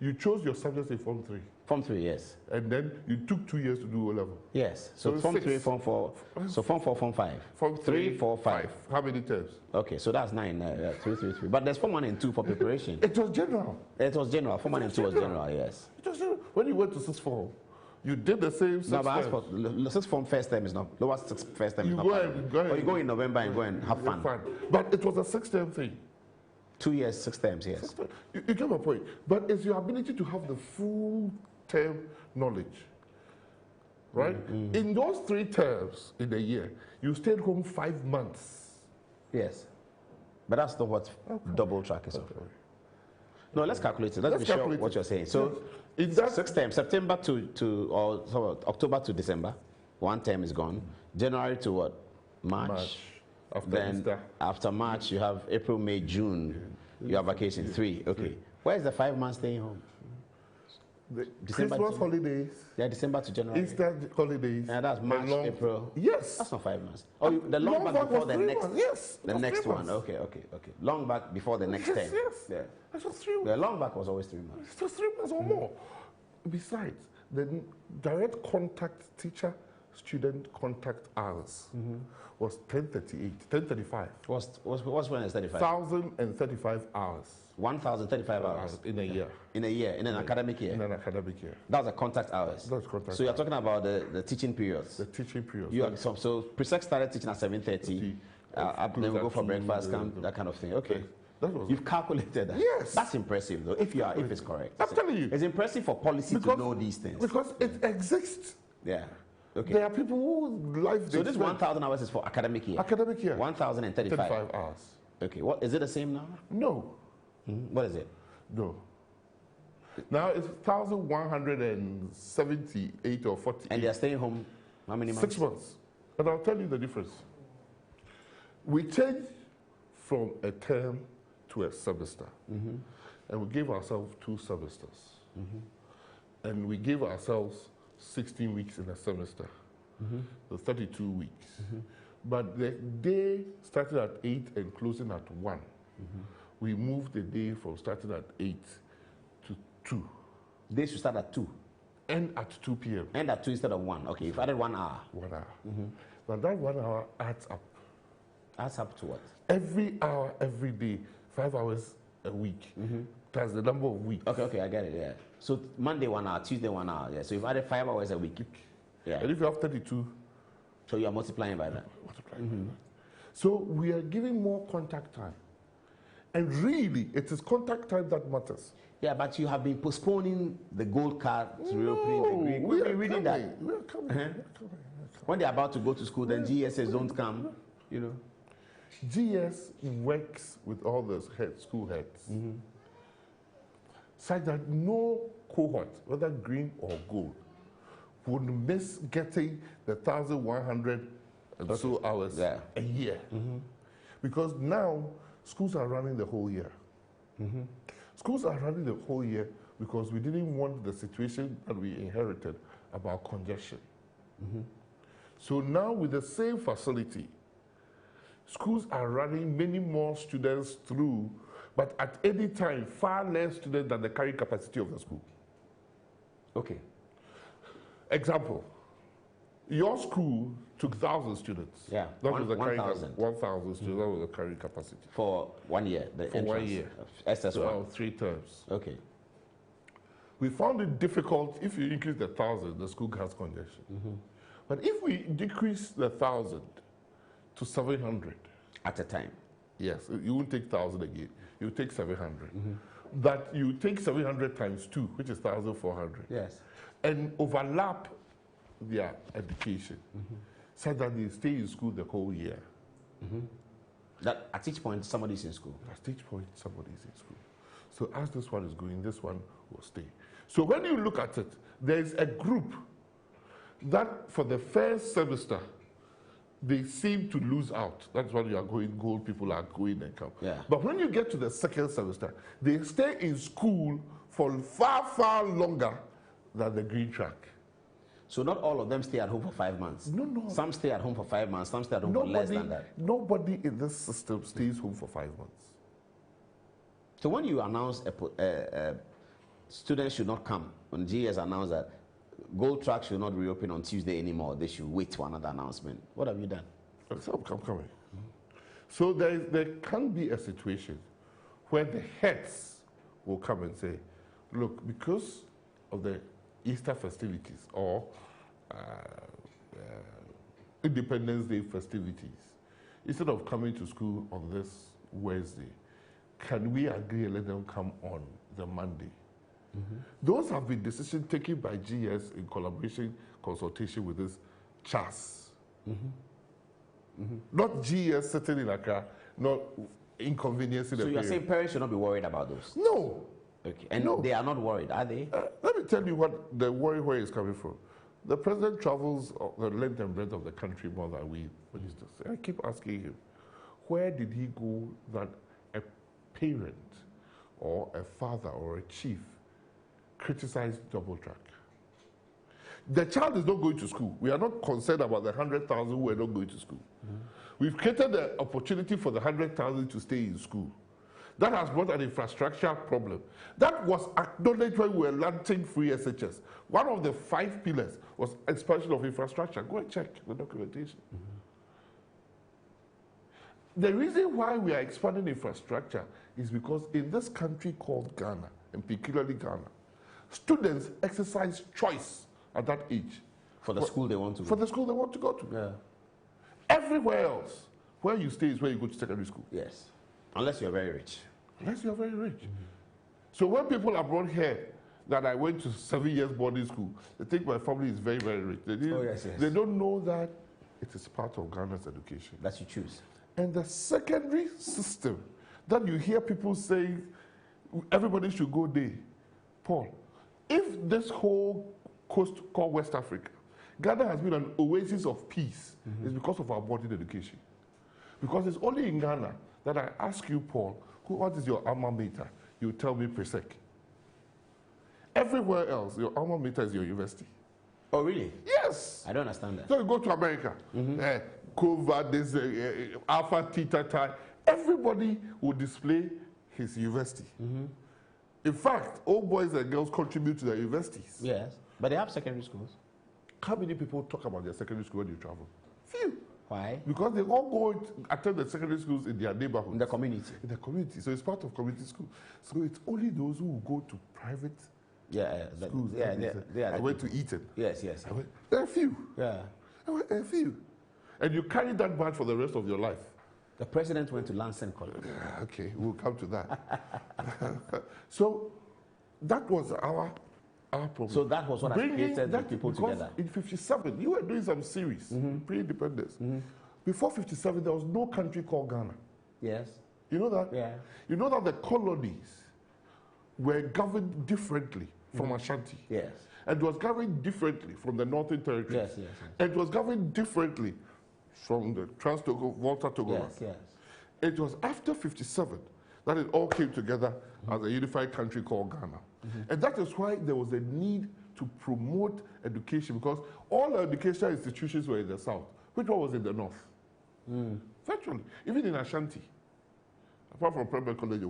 You chose your subjects in Form 3. Form 3, yes. And then you took 2 years to do O-level. Yes. So Form 3, Form 4. So Form 4, Form 5. Form 3, 4, 5. How many terms? Okay, so that's 9. 3, 3, 3. But there's Form 1 and 2 for preparation. It was general. It was general. Form 1 and 2 was general, yes. It was general. When you went to 6th form, you did the same 6 No, but for the 6th form first term is not. Lower 6th first term is not. Or you go in November and go and have fun. But it was a 6-term thing. 2 years, 6 terms, yes. You get my point. But it's your ability to have the full term knowledge, right? In those 3 terms in a year, you stayed home 5 months. Yes. But that's not what double track is. No, let's calculate it. Let's be sure what you're saying. So, in that 6 terms, September to October to December, 1 term is gone. January to what? March. After March, you have April, May, June. You have vacation, 3. Okay. Where's the 5 months staying home? Christmas holidays. Yeah, December to January. Easter holidays. Yeah, that's March, April. Yes. That's not 5 months. Oh, the long back before the next. Yes. The next one. Okay. Long back before the next term. Yes. Yeah. That's just 3 months. The long back was always 3 months. It's just 3 months or more. Besides, the direct contact teacher-student contact hours was 10:38, 10:35. What's when it's 35? 1,035 hours 1,035 hours in a year. In a year, in an academic year. In an academic year. That's the contact hours. That's contact. So you're talking about the teaching periods. The teaching periods. So pre-sec started teaching at 7:30. Then we go for breakfast, that kind of thing. Okay. You've calculated that. Yes. That's impressive, though. If it's correct. I'm telling you. It's impressive for policy to know these things. Because it exists. Yeah. Okay. There are people who life. So this 1,000 hours is for academic year. Academic year. 1,035 hours. Okay. What is it the same now? No. What is it? No. Now it's 1,178 or 48. And they are staying home how many months? 6 months. And I'll tell you the difference. We changed from a term to a semester. And we gave ourselves 2 semesters. And we gave ourselves 16 weeks in a semester. So 32 weeks. But the day started at 8 and closing at 1. We moved the day from starting at 8 to 2. They should start at 2. End at 2 p.m. End at 2 instead of 1. Okay, you've added 1 hour. 1 hour. But that 1 hour adds up. Adds up to what? Every hour, every day, 5 hours a week. That's the number of weeks. Okay, I get it, yeah. So Monday 1 hour, Tuesday 1 hour, yeah. So you've added 5 hours a week. Yeah. And if you have 32. So you are multiplying by that. So we are giving more contact time. And really, it is contact time that matters. Yeah, but you have been postponing the gold card to reopening the Greek. We've been reading that. We are coming. When they're about to go to school, then GS says don't come, you know. GS works with all the school heads, such that no cohort, whether green or gold, would miss getting the 1,100 and so hours a year. Because now schools are running the whole year. Schools are running the whole year because we didn't want the situation that we inherited about congestion. So now with the same facility, schools are running many more students through, but at any time, far less students than the carrying capacity of the school. Okay. Example, your school took 1,000 students. Yeah, that was the 1,000. 1,000 students, that was the carrying capacity. For 1 year, the For 1 year. SS1. So 3 terms. Okay. We found it difficult, if you increase the 1,000, the school has congestion. But if we decrease the 1,000 to 700. At a time. Yes, you won't take 1,000 again. You take 700. That you take 700 times 2, which is 1,400. Yes. And overlap their education, so that they stay in school the whole year. That at each point somebody is in school. At each point somebody is in school. So as this one is going, this one will stay. So when you look at it, there is a group that for the first semester, they seem to lose out. That's why you are going gold, people are going and come. Yeah. But when you get to the second semester, they stay in school for far, far longer than the green track. So not all of them stay at home for 5 months. No. Some stay at home for 5 months, some stay at home for less than that. Nobody in this system stays home for 5 months. So when you announce students should not come, when GS announced that Gold Track should not reopen on Tuesday anymore, they should wait for another announcement. What have you done? So I'm coming. So there can be a situation where the heads will come and say, look, because of the Easter festivities or Independence Day festivities, instead of coming to school on this Wednesday, can we agree and let them come on the Monday? Those have been decisions taken by GS in collaboration, consultation with this CHAS. Not GS sitting in Accra, not inconveniencing the So you're saying parents should not be worried about those? No. Okay. And No. they are not worried, are they? Let me tell you what the worry where is coming from. The president travels the length and breadth of the country more than we ministers. I keep asking him, where did he go that a parent or a father or a chief criticized double track? The child is not going to school. We are not concerned about the 100,000 who are not going to school. We've created the opportunity for the 100,000 to stay in school. That has brought an infrastructure problem. That was acknowledged when we were launching free SHS. One of the 5 pillars was expansion of infrastructure. Go and check the documentation. the reason why we are expanding infrastructure is because in this country called Ghana, and particularly Ghana, students exercise choice at that age. For the school they want to go. For the school they want to go to. Yeah. Everywhere else, where you stay is where you go to secondary school. Yes. Unless you're very rich. Unless you're very rich. So when people are brought here that I went to 7 years boarding school, they think my family is very, very rich. They don't know that it is part of Ghana's education. That you choose. And the secondary system that you hear people saying everybody should go there. Paul, if this whole coast called West Africa, Ghana has been an oasis of peace, it's because of our boarding education. Because it's only in Ghana that I ask you, Paul, what is your alma mater? You tell me PRESEC. Everywhere else, your alma mater is your university. Oh, really? Yes. I don't understand that. So you go to America, COVA, this Alpha, Theta, Chi, everybody will display his university. In fact, all boys and girls contribute to their universities. Yes, but they have secondary schools. How many people talk about their secondary school when you travel? Few. Why? Because they all go to attend the secondary schools in their neighborhood. In the community. In the community. So it's part of community school. So it's only those who go to private schools. I went to Eton. Yes. There are few. Yeah. There are few. And you carry that badge for the rest of your life. The president went to Lansing College. Okay, we'll come to that. So that was our problem. So that was what created the people together. In 57, you were doing some series, pre-independence. Before 57, there was no country called Ghana. Yes. You know that? Yeah. You know that the colonies were governed differently from Ashanti. Yes. And it was governed differently from the Northern Territories. Yes. And it was governed differently from the Trans-Togo, Volta Togo. Yes. It was after 57 that it all came together as a unified country called Ghana. And that is why there was a need to promote education, because all our educational institutions were in the south. Which one was in the north? Virtually. Even in Ashanti. Apart from Premier College,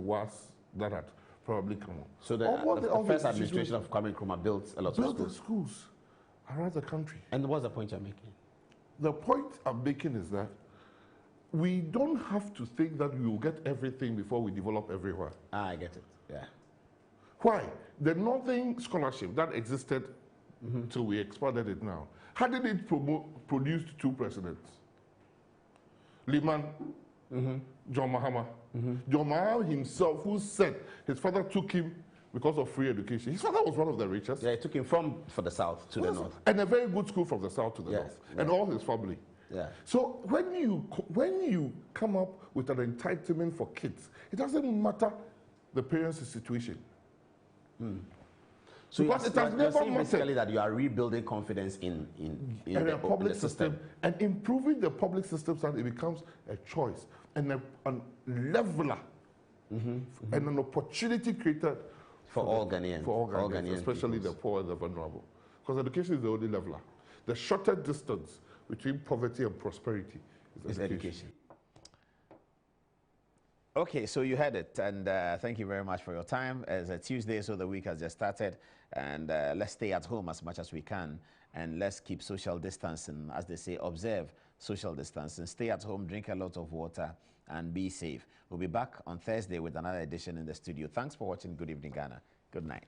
that had probably come on. So the first administration of Kwame Nkrumah built a lot of schools around the country. And what's the point you're making? The point I'm making is that we don't have to think that we will get everything before we develop everywhere. I get it, yeah. Why? The Northern Scholarship that existed till we expanded it now, hadn't it produced two presidents? Liman, John Mahama. John Mahama himself, who said his father took him because of free education. His father was one of the richest. Yeah, he took him from the south to the north. And a very good school from the south to the north. And all his family. Yeah. So when you come up with an entitlement for kids, it doesn't matter the parents' situation. So because it has never mattered basically that you are rebuilding confidence in the public system and improving the public system so that it becomes a choice and a leveler and an opportunity created for all Ghanaians, especially the poor and the vulnerable. Because education is the only leveler. The shorter distance between poverty and prosperity is education. Okay, so you had it, and thank you very much for your time. As a Tuesday, so the week has just started, and let's stay at home as much as we can, and let's keep social distancing, as they say, observe social distancing, stay at home, drink a lot of water, and be safe. We'll be back on Thursday with another edition in the studio. Thanks for watching Good Evening Ghana. Good night.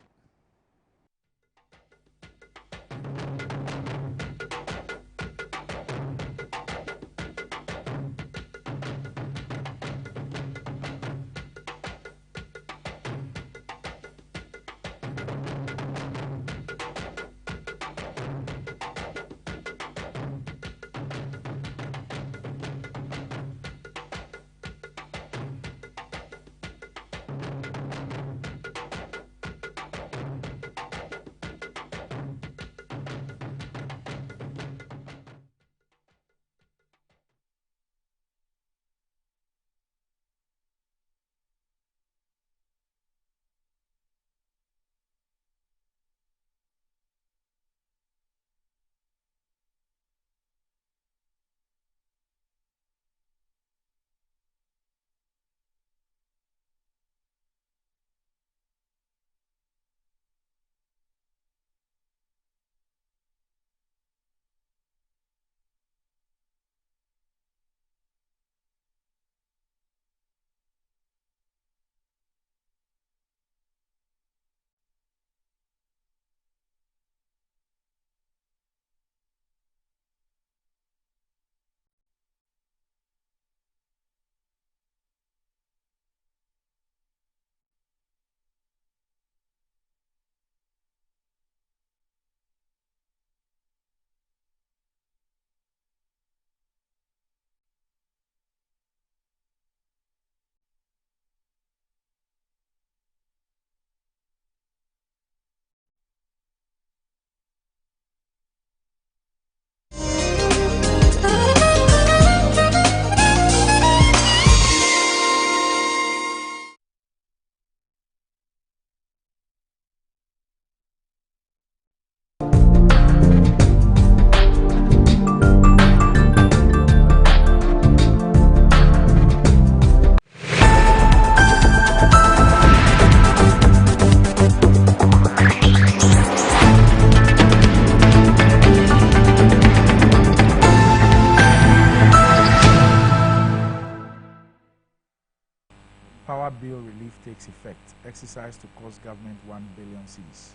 takes effect. Exercise to cost government 1 billion cedis.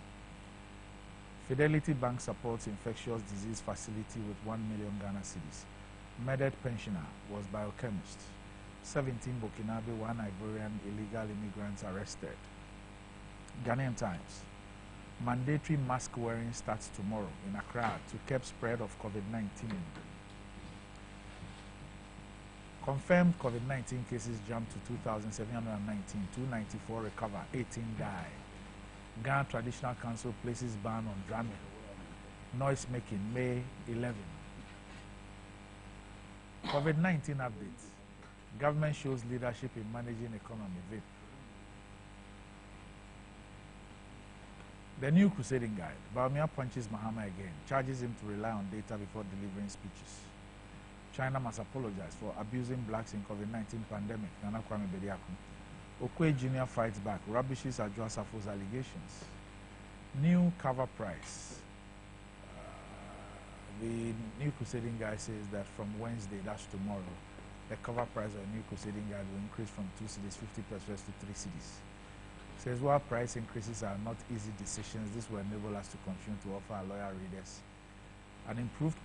Fidelity Bank supports infectious disease facility with 1 million Ghana cedis. Murdered pensioner was biochemist. 17 Burkinabe, 1 Ivorian illegal immigrants arrested. Ghanaian Times. Mandatory mask wearing starts tomorrow in Accra to curb spread of COVID-19. Confirmed COVID-19 cases jumped to 2,719, 294 recover, 18 die. Ghana Traditional Council places ban on drumming. Noise making, May 11. COVID-19 updates. Government shows leadership in managing economy, VIP. The new crusading guide. Bawumia punches Mahama again, charges him to rely on data before delivering speeches. China must apologize for abusing blacks in COVID-19 pandemic. Nana Kwame Bediako. Okwe Jr. fights back, rubbishes Adjoa Safo's allegations. New cover price. The new crusading guide says that from Wednesday, that's tomorrow, the cover price of a new crusading guide will increase from 2 cedis 50 pesos to 3 cedis. Says while price increases are not easy decisions, this will enable us to continue to offer our loyal readers an improved